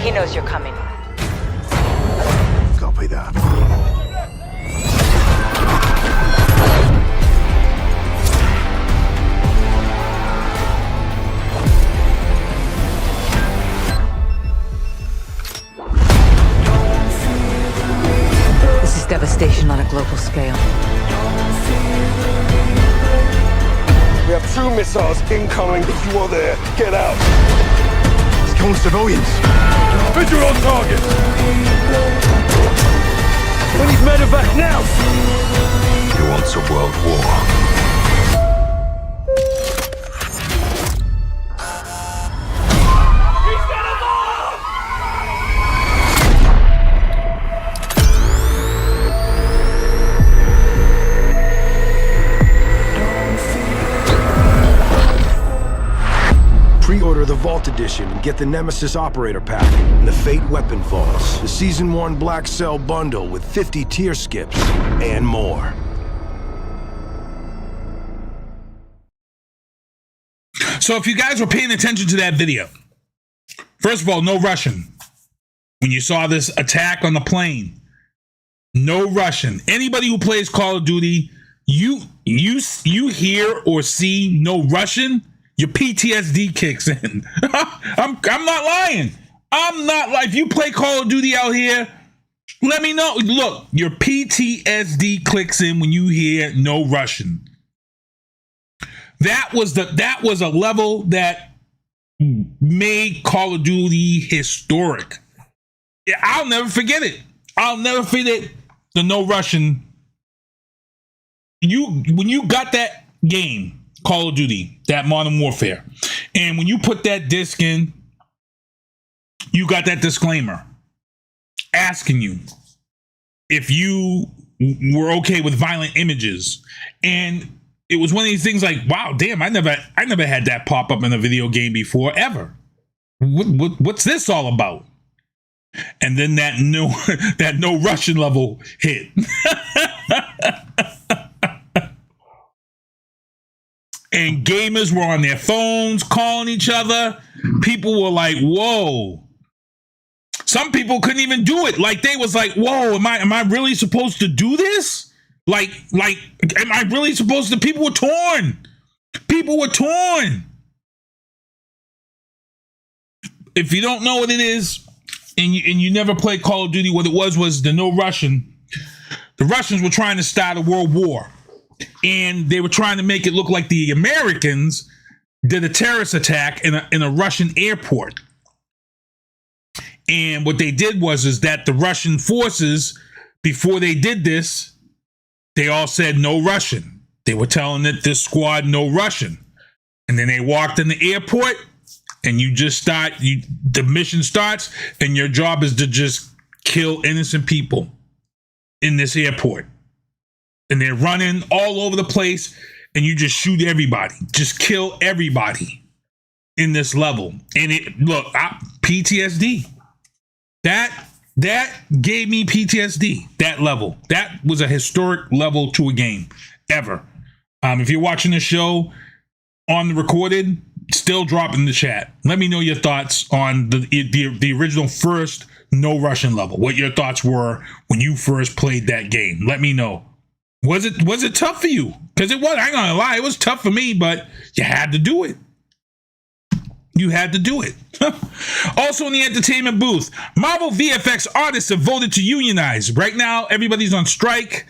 He knows you're coming.
Copy that.
This is devastation on a global scale.
We have 2 missiles incoming. If you are there, get out.
It's killing civilians.
Visual on target. We need medevac now.
He wants a world war. Pre-order the Vault Edition and get the Nemesis Operator Pack and the Fate Weapon Vaults, the Season 1 Black Cell Bundle with 50 tier skips, and more.
So if you guys were paying attention to that video, first of all, no Russian. When you saw this attack on the plane, no Russian. Anybody who plays Call of Duty, you hear or see no Russian, your PTSD kicks in. I'm not lying. I'm not like, if you play Call of Duty out here, let me know. Look, your PTSD clicks in when you hear no Russian. That was a level that made Call of Duty historic. I'll never forget it. I'll never forget the no Russian. When you got that game, Call of Duty, that Modern Warfare, and when you put that disc in, you got that disclaimer asking you if you were okay with violent images. And it was one of these things like, wow, damn, I never had that pop up in a video game before, ever. What's this all about? And then that no Russian level hit. And gamers were on their phones calling each other. People were like, whoa. Some people couldn't even do it. Like, they was like, whoa, am I really supposed to do this? Like, am I really supposed to? People were torn. If you don't know what it is, and you never played Call of Duty, what it was the no Russian. The Russians were trying to start a world war. And they were trying to make it look like the Americans did a terrorist attack in a Russian airport. And what they did is that the Russian forces, before they did this, they all said no Russian. They were telling this squad no Russian. And then they walked in the airport, and the mission starts, and your job is to just kill innocent people in this airport. And they're running all over the place, and you just shoot everybody. Just kill everybody in this level. And PTSD. That gave me PTSD, that level. That was a historic level to a game, ever. If you're watching the show on the recorded, still drop in the chat. Let me know your thoughts on the original first No Russian level. What your thoughts were when you first played that game. Let me know. Was it tough for you? Because it was. I ain't gonna lie, it was tough for me, but you had to do it. You had to do it. Also in the entertainment booth, Marvel VFX artists have voted to unionize. Right now, everybody's on strike.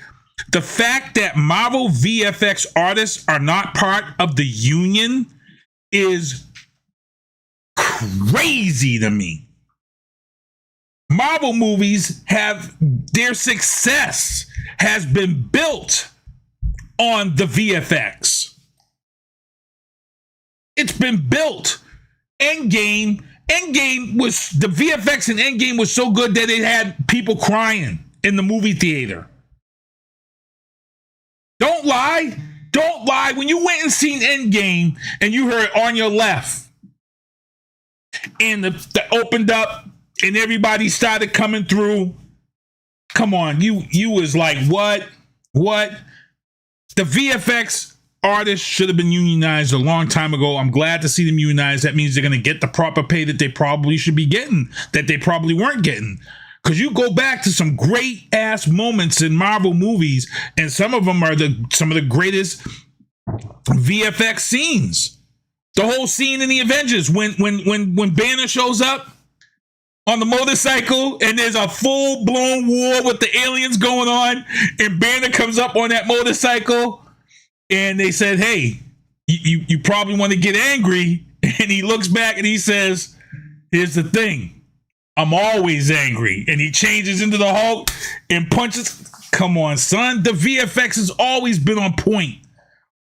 The fact that Marvel VFX artists are not part of the union is crazy to me. Marvel movies their success has been built on the VFX. It's been built. Endgame was, the VFX in Endgame was so good that it had people crying in the movie theater. Don't lie. When you went and seen Endgame and you heard On Your Left and the opened up and everybody started coming through, come on, you was like, what? The VFX artists should have been unionized a long time ago. I'm glad to see them unionized. That means they're going to get the proper pay that they probably should be getting, that they probably weren't getting. Because you go back to some great ass moments in Marvel movies, and some of them are some of the greatest VFX scenes. The whole scene in the Avengers when Banner shows up on the motorcycle and there's a full-blown war with the aliens going on, and Banner comes up on that motorcycle. And they said, hey, you probably want to get angry. And he looks back and he says, here's the thing. I'm always angry. And he changes into the Hulk and punches. Come on, son. The VFX has always been on point.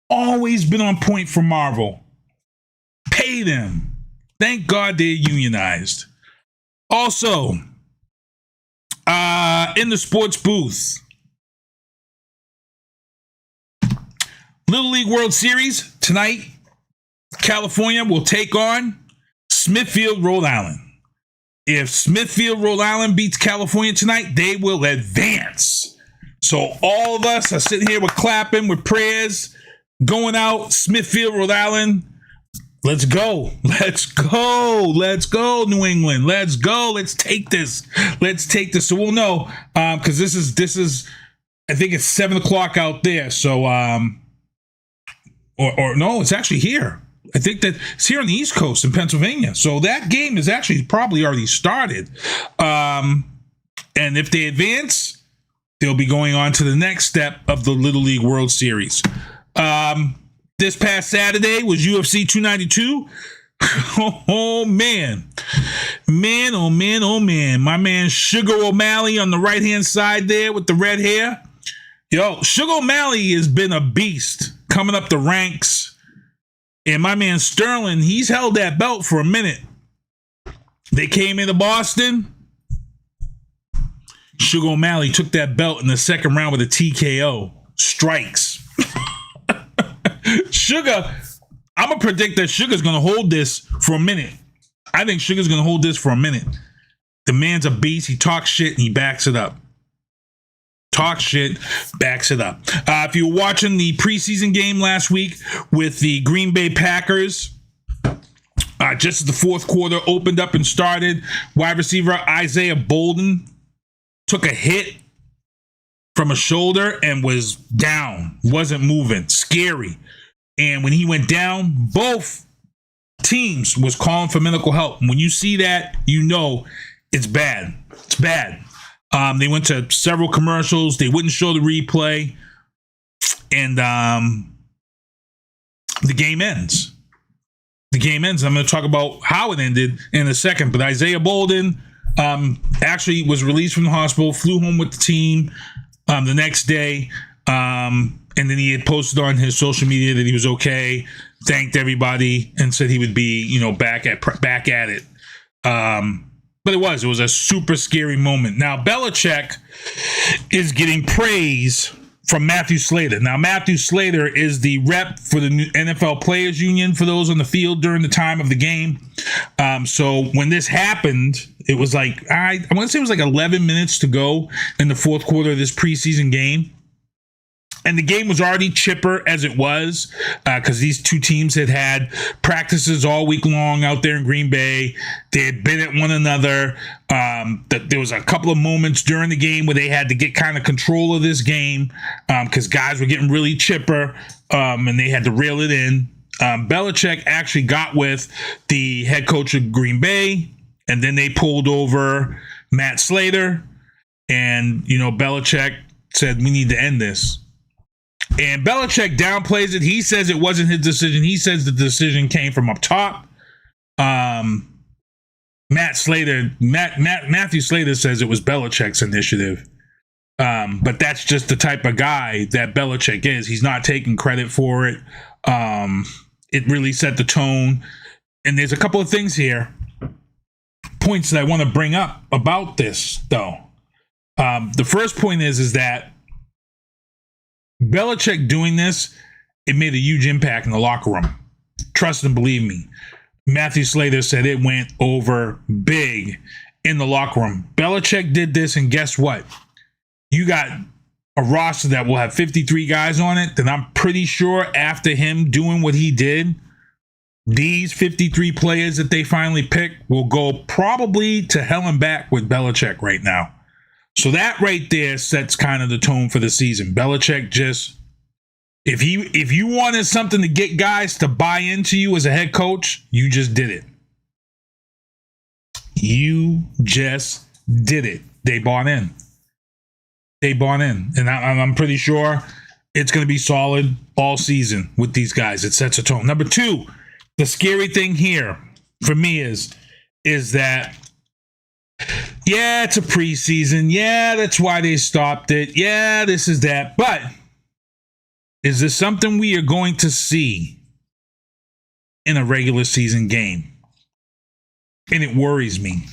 Always been on point for Marvel. Pay them. Thank God they're unionized. Also, in the sports booth, Little League World Series tonight, California will take on Smithfield, Rhode Island. If Smithfield, Rhode Island beats California tonight, they will advance. So all of us are sitting here with clapping, with prayers, going out, Smithfield, Rhode Island. Let's go. Let's go. Let's go, New England. Let's go. Let's take this. Let's take this. So we'll know, because this is, I think it's 7 o'clock out there. So, Or no, it's actually here. I think that it's here on the East Coast in Pennsylvania. So that game is actually probably already started. And if they advance, they'll be going on to the next step of the Little League World Series. This past Saturday was UFC 292. Oh, man. Man, oh, man, oh, man. My man Sugar O'Malley on the right-hand side there with the red hair. Yo, Sugar O'Malley has been a beast coming up the ranks. And my man Sterling, he's held that belt for a minute. They came into Boston. Sugar O'Malley took that belt in the second round with a TKO. Strikes. Sugar, I'm going to predict that Sugar's going to hold this for a minute. I think Sugar's going to hold this for a minute. The man's a beast. He talks shit and he backs it up. Talk shit, backs it up. If you were watching the preseason game last week with the Green Bay Packers, just as the fourth quarter opened up and started, wide receiver Isaiah Bolden took a hit from a shoulder and was down, wasn't moving, scary. And when he went down, both teams was calling for medical help. And when you see that, you know it's bad. It's bad. They went to several commercials. They wouldn't show the replay. And the game ends. the game ends. I'm going to talk about how it ended in a second. But Isaiah Bolden actually was released from the hospital, flew home with the team the next day. And then he had posted on his social media that he was okay, thanked everybody, and said he would be, back at it. But it was a super scary moment. Now, Belichick is getting praise from Matthew Slater. Now, Matthew Slater is the rep for the NFL Players Union for those on the field during the time of the game. So when this happened, it was like, I want to say it was like 11 minutes to go in the fourth quarter of this preseason game. And the game was already chipper as it was because these two teams had practices all week long out there in Green Bay. They had been at one another. There was a couple of moments during the game where they had to get kind of control of this game because guys were getting really chipper and they had to reel it in. Belichick actually got with the head coach of Green Bay, and then they pulled over Matt Slater. And, Belichick said, we need to end this. And Belichick downplays it. He says it wasn't his decision. He says the decision came from up top. Matthew Slater says it was Belichick's initiative. But that's just the type of guy that Belichick is. He's not taking credit for it. It really set the tone. And there's a couple of things here, points that I want to bring up about this, though. The first point is that Belichick doing this, it made a huge impact in the locker room. Trust and believe me. Matthew Slater said it went over big in the locker room. Belichick did this, and guess what? You got a roster that will have 53 guys on it, then I'm pretty sure after him doing what he did, these 53 players that they finally picked will go probably to hell and back with Belichick right now. So that right there sets kind of the tone for the season. Belichick just, if you wanted something to get guys to buy into you as a head coach, you just did it. You just did it. They bought in. And I'm pretty sure it's going to be solid all season with these guys. It sets a tone. Number two, the scary thing here for me is that, yeah, it's a preseason. Yeah, that's why they stopped it. Yeah, this is that. But is this something we are going to see in a regular season game? And it worries me.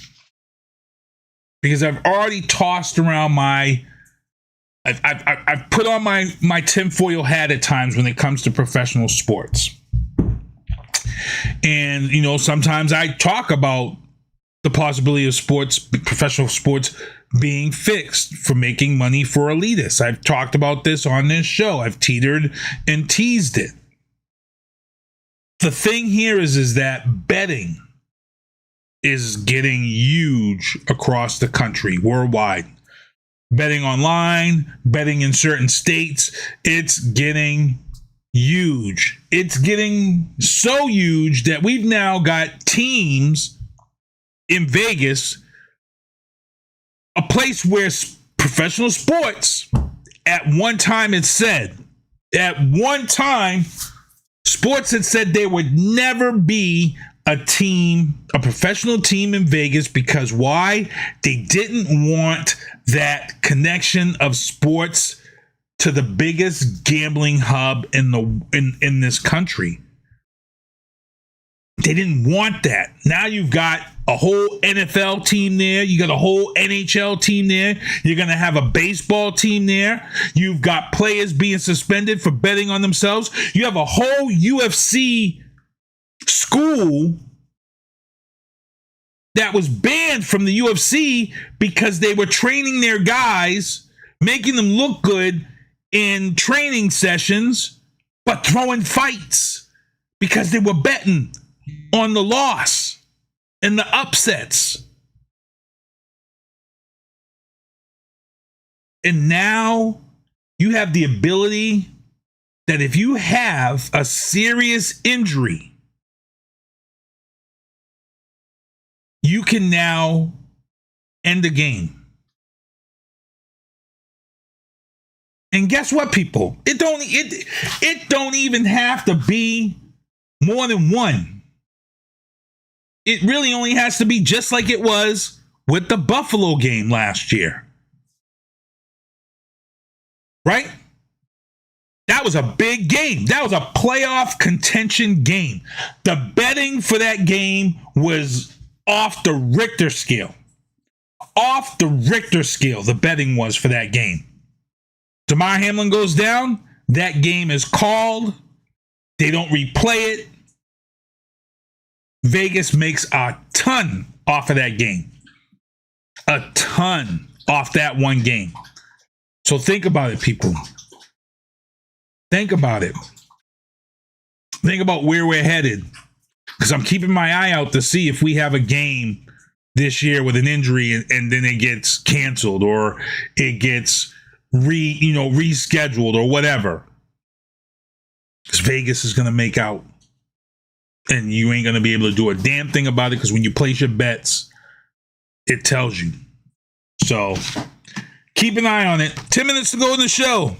Because I've already tossed around I've put on my tinfoil hat at times when it comes to professional sports. And, sometimes I talk about the possibility of professional sports being fixed for making money for elitists. I've talked about this on this show. I've teetered and teased it. The thing here is that betting is getting huge across the country, worldwide. Betting online, betting in certain states, it's getting huge. It's getting so huge that we've now got teams in Vegas, a place where professional sports, at one time sports had said there would never be a professional team in Vegas because why? They didn't want that connection of sports to the biggest gambling hub in this country. They didn't want that. Now you've got a whole NFL team there. You got a whole NHL team there. You're going to have a baseball team there. You've got players being suspended for betting on themselves. You have a whole UFC school that was banned from the UFC because they were training their guys, making them look good in training sessions, but throwing fights because they were betting on the loss and the upsets. And now you have the ability that if you have a serious injury, you can now end the game. And guess what, people? It don't even have to be more than one. it really only has to be just like it was with the Buffalo game last year. Right? That was a big game. That was a playoff contention game. The betting for that game was off the Richter scale. Off the Richter scale, the betting was for that game. Damar Hamlin goes down. That game is called. They don't replay it. Vegas makes a ton off of that game. A ton off that one game. So think about it, people. Think about it. Think about where we're headed. Because I'm keeping my eye out to see if we have a game this year with an injury and then it gets canceled or it gets rescheduled or whatever. Because Vegas is going to make out. And you ain't going to be able to do a damn thing about it because when you place your bets, it tells you. So keep an eye on it. 10 minutes to go in the show.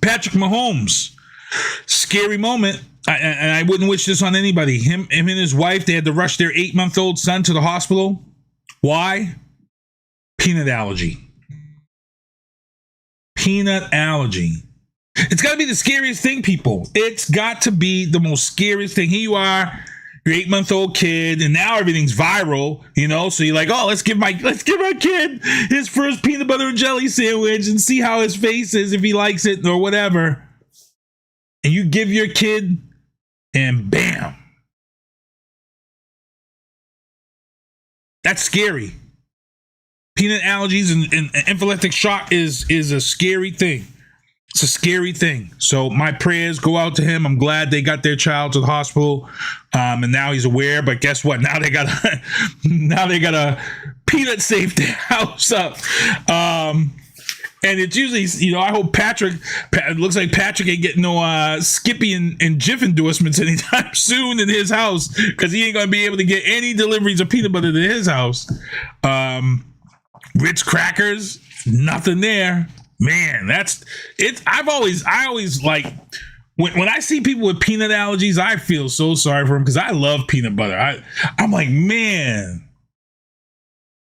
Patrick Mahomes. Scary moment. And I wouldn't wish this on anybody. Him and his wife, they had to rush their 8-month-old son to the hospital. Why? Peanut allergy. Peanut allergy. It's got to be the scariest thing, people. It's got to be the most scariest thing. Here you are, your 8-month-old kid, and now everything's viral, so you're like, oh, let's give my kid his first peanut butter and jelly sandwich and see how his face is if he likes it or whatever. And you give your kid, and bam. That's scary. Peanut allergies and anaphylactic shock is a scary thing. It's a scary thing. So my prayers go out to him. I'm glad they got their child to the hospital, and now he's aware. But guess what? Now they got a peanut safe house up. And it's usually, I hope it looks like Patrick ain't getting no Skippy and Jif endorsements anytime soon in his house because he ain't going to be able to get any deliveries of peanut butter to his house. Ritz crackers, nothing there. Man, that's it. I always like when I see people with peanut allergies, I feel so sorry for them because I love peanut butter. I'm like, man,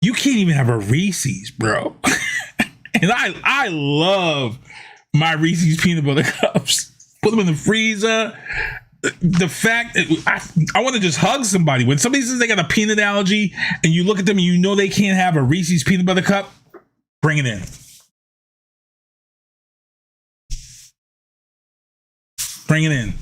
you can't even have a Reese's, bro. And I love my Reese's peanut butter cups. Put them in the freezer. The fact that I want to just hug somebody. When somebody says they got a peanut allergy and you look at them and you know they can't have a Reese's peanut butter cup, bring it in. Bring it in.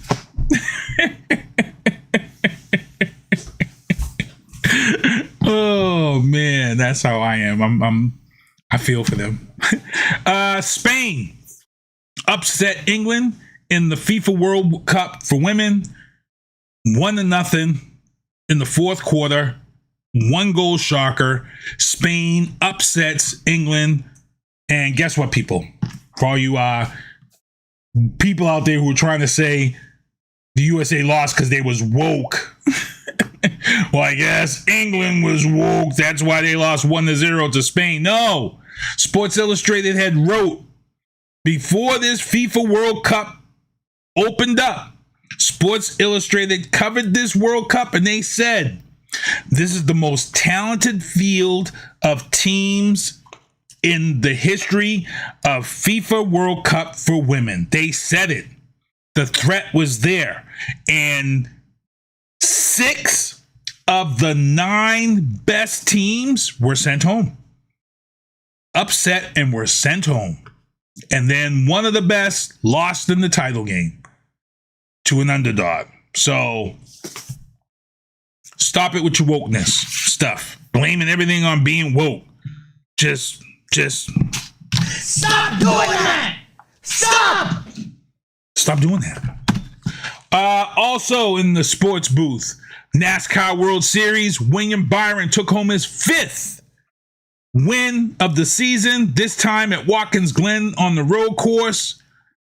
Oh man, that's how I am. I feel for them. Spain upset England in the FIFA World Cup for women. 1-0 in the fourth quarter. 1-goal shocker. Spain upsets England. And guess what, people? For all you people out there who are trying to say the USA lost because they was woke. Well, I guess England was woke. That's why they lost 1-0 to Spain. No. Sports Illustrated had wrote before this FIFA World Cup opened up. Sports Illustrated covered this World Cup and they said this is the most talented field of teams in the history of FIFA World Cup for women. They said it. The threat was there. And 6 of the 9 best teams were sent home. Upset and were sent home. And then one of the best lost in the title game to an underdog. So stop it with your wokeness stuff. Blaming everything on being woke. Just
stop doing that! Stop!
Stop doing that. Also in the sports booth, NASCAR World Series, William Byron took home his 5th win of the season, this time at Watkins Glen on the road course.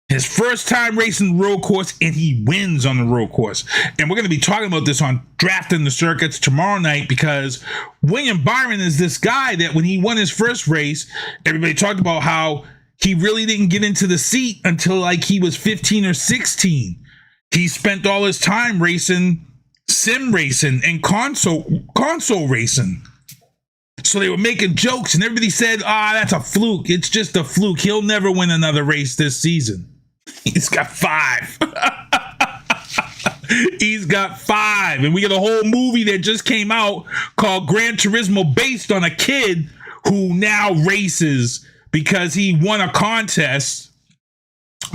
His first time racing the road course, and he wins on the road course. And we're going to be talking about this on Drafting the Circuits tomorrow night because William Byron is this guy that when he won his first race, everybody talked about how he really didn't get into the seat until like he was 15 or 16. He spent all his time racing sim racing and console racing. So they were making jokes, and everybody said, that's a fluke. It's just a fluke. He'll never win another race this season. He's got 5. He's got 5. And we got a whole movie that just came out called Gran Turismo, based on a kid who now races because he won a contest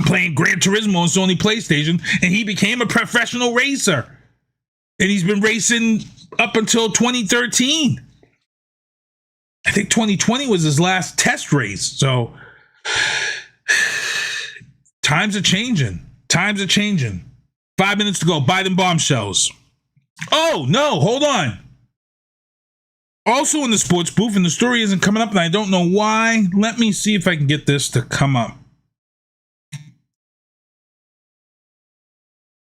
playing Gran Turismo on Sony PlayStation, and he became a professional racer. And he's been racing up until 2013. I think 2020 was his last test race. So times are changing. 5 minutes to go. Biden bombshells. Oh, no, hold on. Also in the sports booth, and the story isn't coming up, and I don't know why. Let me see if I can get this to come up.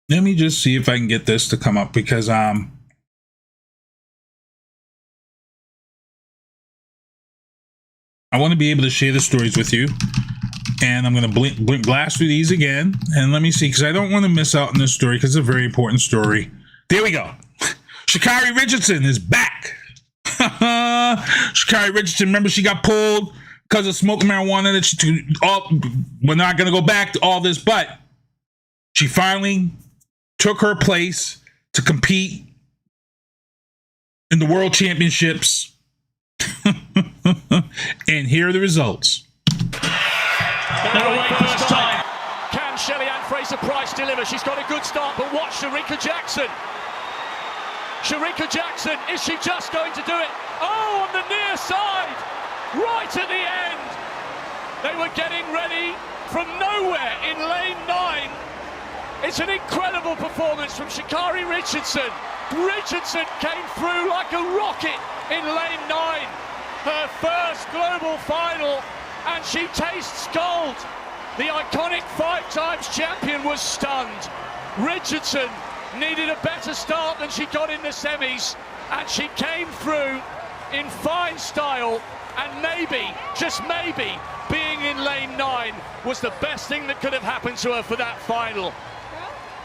Let me just see if I can get this to come up, because I want to be able to share the stories with you, and I'm going to blast through these again, and let me see, because I don't want to miss out on this story, because it's a very important story. There we go. Sha'Carri Richardson is back. Sha'Carri Richardson, remember, she got pulled because of smoking marijuana. We're not going to go back to all this, but she finally took her place to compete in the World Championships. And here are the results.
First time. Can Shelly-Ann Fraser-Price deliver? She's got a good start, but watch Sharika Jackson. Sharika Jackson, is she just going to do it? Oh, on the near side, right at the end. They were getting ready from nowhere in lane 9. It's an incredible performance from Sha'Carri Richardson. Richardson came through like a rocket in lane 9. Her first global final, and she tastes gold. The iconic 5-times champion was stunned. Richardson needed a better start than she got in the semis, and she came through in fine style, and maybe, just maybe, being in lane 9 was the best thing that could have happened to her for that final.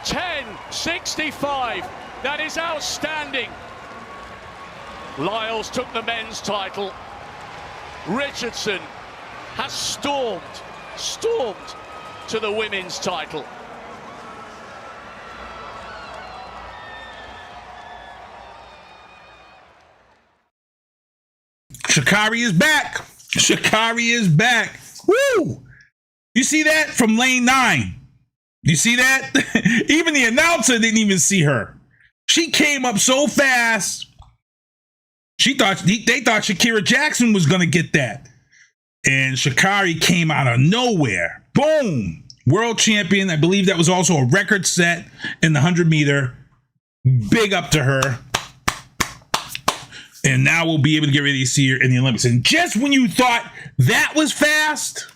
10:65, that is outstanding. Lyles took the men's title. Richardson has stormed to the women's title.
Sha'Carri is back. Sha'Carri is back. Woo! You see that from lane 9? You see that? Even the announcer didn't even see her. She came up so fast. They thought Shakira Jackson was going to get that. And Sha'Carri came out of nowhere. Boom! World champion. I believe that was also a record set in the 100-meter. Big up to her. And now we'll be able to get ready to see her in the Olympics. And just when you thought that was fast,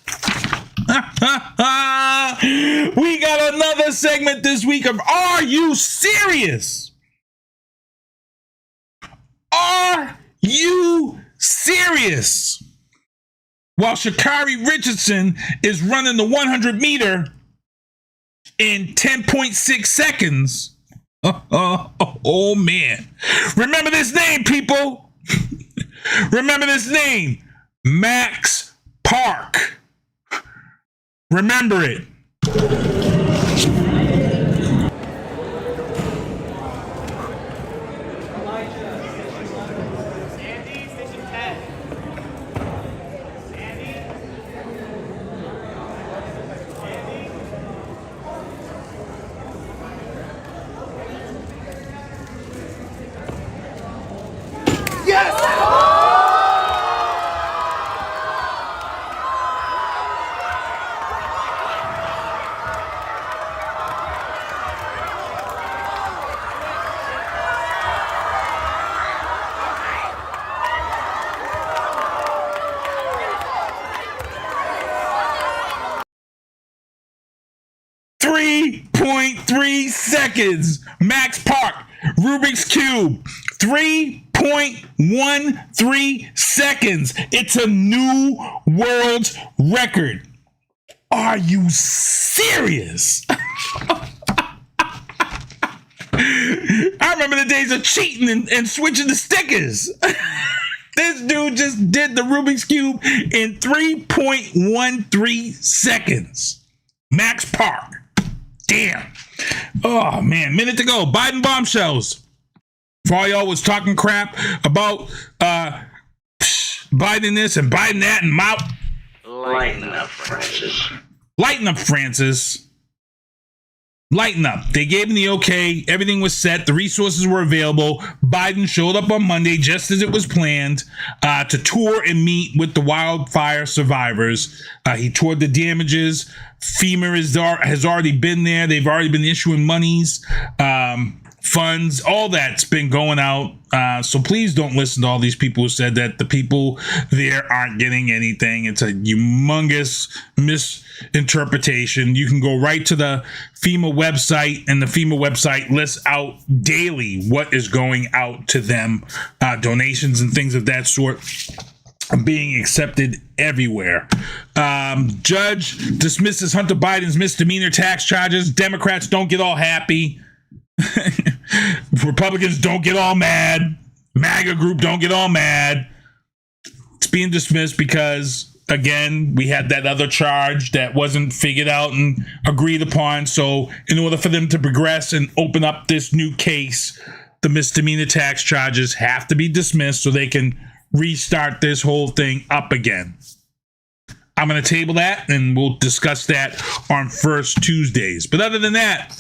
we got another segment this week of Are You Serious? Are you serious? While Sha'Carri Richardson is running the 100-meter in 10.6 seconds. Oh, man. Remember this name, people. Remember this name. Max Park. Remember it. Max Park, Rubik's Cube, 3.13 seconds. It's a new world record. Are you serious? I remember the day guys are cheating and switching the stickers. This dude just did the Rubik's Cube in 3.13 seconds. Max Park. Damn. Oh, man. Minute to go. Biden bombshells. For all y'all was talking crap about Biden this and Biden that and Maui.
Lighten up, Francis.
Lighten up, Francis. Lighten up. They gave him the okay. Everything was set. The resources were available. Biden showed up on Monday, just as it was planned, to tour and meet with the wildfire survivors. He toured the damages. FEMA has already been there. They've already been issuing monies, funds. All that's been going out. So please don't listen to all these people who said that the people there aren't getting anything. It's a humongous misinterpretation. You can go right to the FEMA website, and the FEMA website lists out daily what is going out to them. Donations and things of that sort are being accepted everywhere. Judge dismisses Hunter Biden's misdemeanor tax charges. Democrats don't get all happy. Republicans don't get all mad. MAGA group don't get all mad. It's being dismissed because, again, we had that other charge that wasn't figured out and agreed upon. So in order for them to progress and open up this new case, the misdemeanor tax charges have to be dismissed so they can restart this whole thing up again. I'm going to table that, and we'll discuss that on First Tuesdays. But other than that,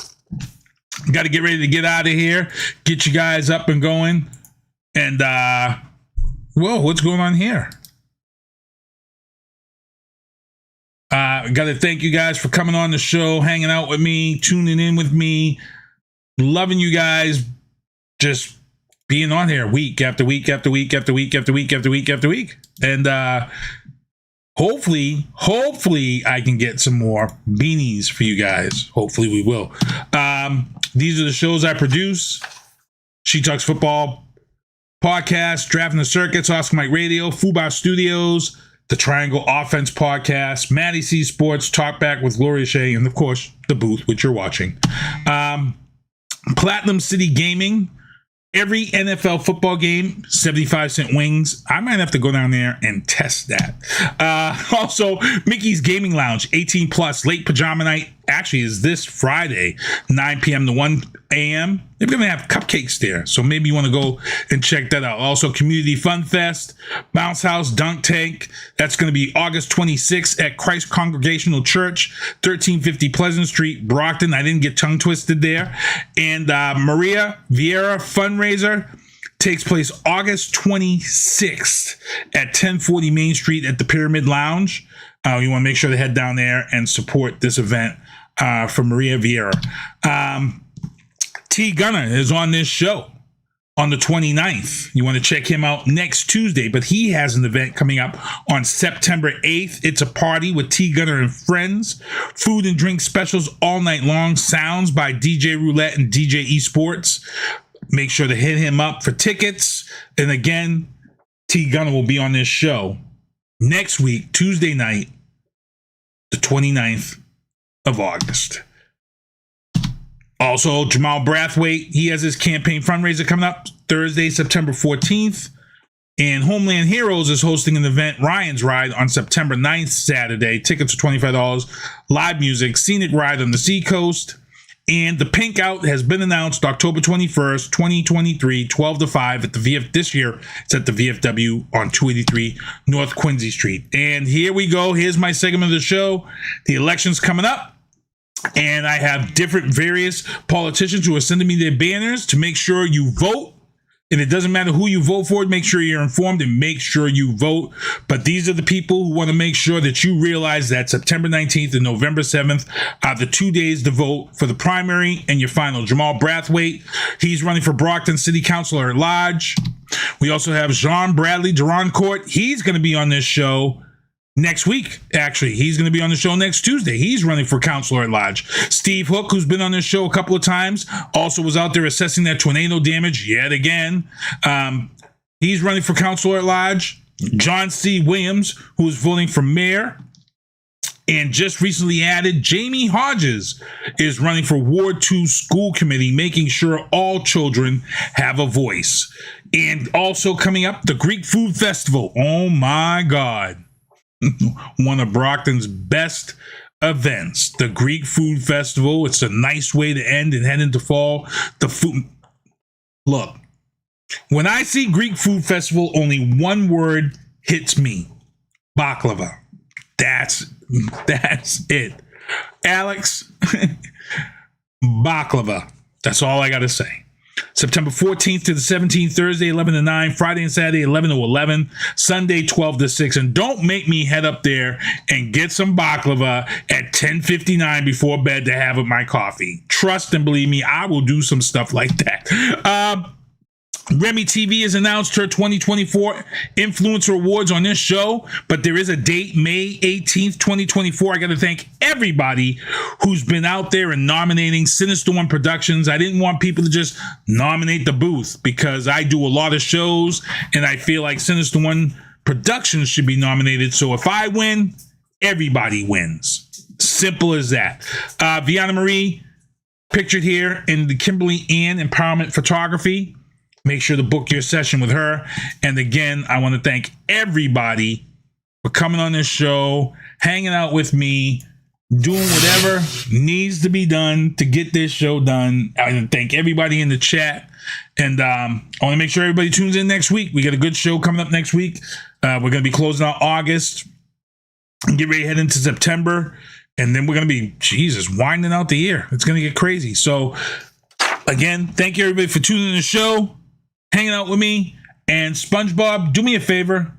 got to get ready to get out of here, get you guys up and going. And, whoa, what's going on here? Got to thank you guys for coming on the show, hanging out with me, tuning in with me, loving you guys, just being on here week after week after week after week after week after week after week. And hopefully I can get some more beanies for you guys. Hopefully we will. These are the shows I produce. She Talks Football Podcast, Drafting the Circuits, Oscar Mike Radio, Fubar Studios, the Triangle Offense Podcast, Maddie C Sports, Talkback with Gloria Shea, and of course, The Booth, which you're watching. Platinum City Gaming. Every NFL football game, 75-cent wings. I might have to go down there and test that. Also, Mickey's Gaming Lounge, 18 plus, late pajama night. Actually, is this Friday, 9 p.m. to 1 a.m. They're going to have cupcakes there, so maybe you want to go and check that out. Also, Community Fun Fest, Bounce House, Dunk Tank. That's going to be August 26th at Christ Congregational Church, 1350 Pleasant Street, Brockton. I didn't get tongue twisted there. And Maria Vieira Fundraiser takes place August 26th at 1040 Main Street at the Pyramid Lounge. You want to make sure to head down there and support this event for Maria Vieira. T. Gunner is on this show on the 29th. You want to check him out next Tuesday, but he has an event coming up on September 8th. It's a party with T. Gunner and friends. Food and drink specials all night long. Sounds by DJ Roulette and DJ Esports. Make sure to hit him up for tickets. And again, T. Gunner will be on this show next week, Tuesday night, the 29th of August. Also, Jamal Brathwaite, he has his campaign fundraiser coming up Thursday, September 14th. And Homeland Heroes is hosting an event, Ryan's Ride, on September 9th, Saturday. Tickets are $25. Live music, scenic ride on the Seacoast. And the Pink Out has been announced October 21st, 2023, 12 to 5 at the VF. This year, it's at the VFW on 283 North Quincy Street. And here we go. Here's my segment of the show. The election's coming up. And I have different various politicians who are sending me their banners to make sure you vote. And it doesn't matter who you vote for. Make sure you're informed and make sure you vote. But these are the people who want to make sure that you realize that September 19th and November 7th are the 2 days to vote for the primary and your final. Jamal Brathwaite, he's running for Brockton City Councilor at Large. We also have Jean Bradley Durancourt. He's going to be on this show next week. Actually, he's going to be on the show next Tuesday. He's running for Councilor at Large. Steve Hook, who's been on this show a couple of times, also was out there assessing that tornado damage yet again. He's running for Councilor at Large. John C. Williams, who's voting for mayor. And just recently added, Jamie Hodges is running for Ward 2 School Committee, making sure all children have a voice. And also coming up, the Greek Food Festival. Oh my God. One of Brockton's best events, the Greek Food Festival. It's a nice way to end and head into fall. The food. Look, when I see Greek Food Festival, only one word hits me: baklava. That's it. Alex, baklava. That's all I got to say. September 14th to the 17th, Thursday 11 to 9, Friday and Saturday 11 to 11, Sunday 12 to 6. And don't make me head up there and get some baklava at 10:59 before bed to have with my coffee. Trust and believe me, I will do some stuff like that. Remy TV has announced her 2024 Influencer Awards on this show, but there is a date, May 18th, 2024. I got to thank everybody who's been out there and nominating Sinister One Productions. I didn't want people to just nominate the booth because I do a lot of shows and I feel like Sinister One Productions should be nominated. So if I win, everybody wins. Simple as that. Viana Marie, pictured here in the Kimberly Ann Empowerment Photography. Make sure to book your session with her. And again, I want to thank everybody for coming on this show, hanging out with me, doing whatever needs to be done to get this show done. I want to thank everybody in the chat. And I want to make sure everybody tunes in next week. We got a good show coming up next week. We're going to be closing out August and get ready to head into September. And then we're going to be, winding out the year. It's going to get crazy. So again, thank you everybody for tuning in the show, hanging out with me. And SpongeBob, do me a favor,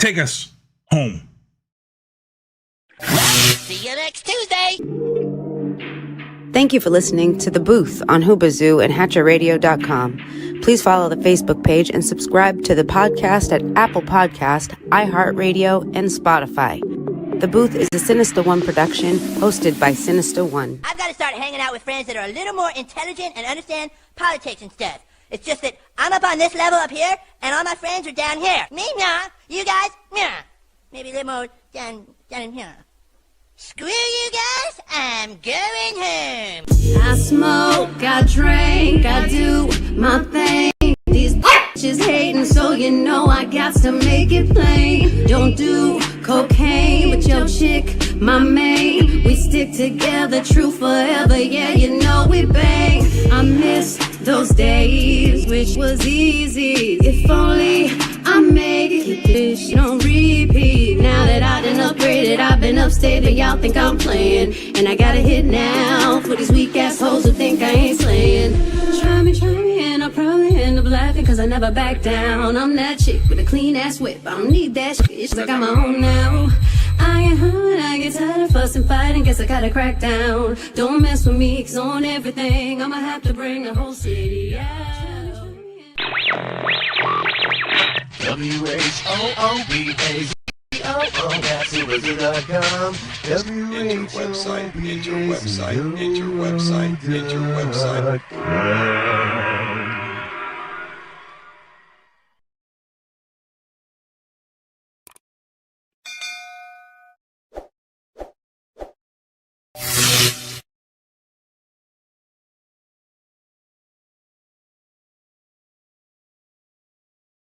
take us home.
See you next Tuesday.
Thank you for listening to The Booth on Hoobazoo and HatcherRadio.com. Please follow the Facebook page and subscribe to the podcast at Apple Podcast, iHeartRadio, and Spotify. The Booth is a Sinister One production hosted by Sinister One.
I've got to start hanging out with friends that are a little more intelligent and understand politics and stuff. It's just that I'm up on this level up here, and all my friends are down here. Me, nah. You guys, nah. Maybe a little more down in here. Screw you guys, I'm going home.
I smoke, I drink, I do my thing. These bitches hating, so you know I got to make it plain. Don't do cocaine with your chick, my main. We stick together, true forever, yeah, you know we bang. I miss those days, which was easy. If only I made it, this on repeat. Now that I done upgraded, I've been upstate, but y'all think I'm playing. And I got a hit now for these weak assholes who think I ain't slaying. Try me, and I'll probably end up laughing, cause I never back down. I'm that chick with a clean ass whip, I don't need that shit, it's like I'm my own now. I get hurt, I get tired of fussing, fighting, guess I gotta crack down. Don't mess with me, cause on everything, I'ma have to bring the whole city out.
WHOOBAZOO, that's Hoobazoo.com.
Enter website.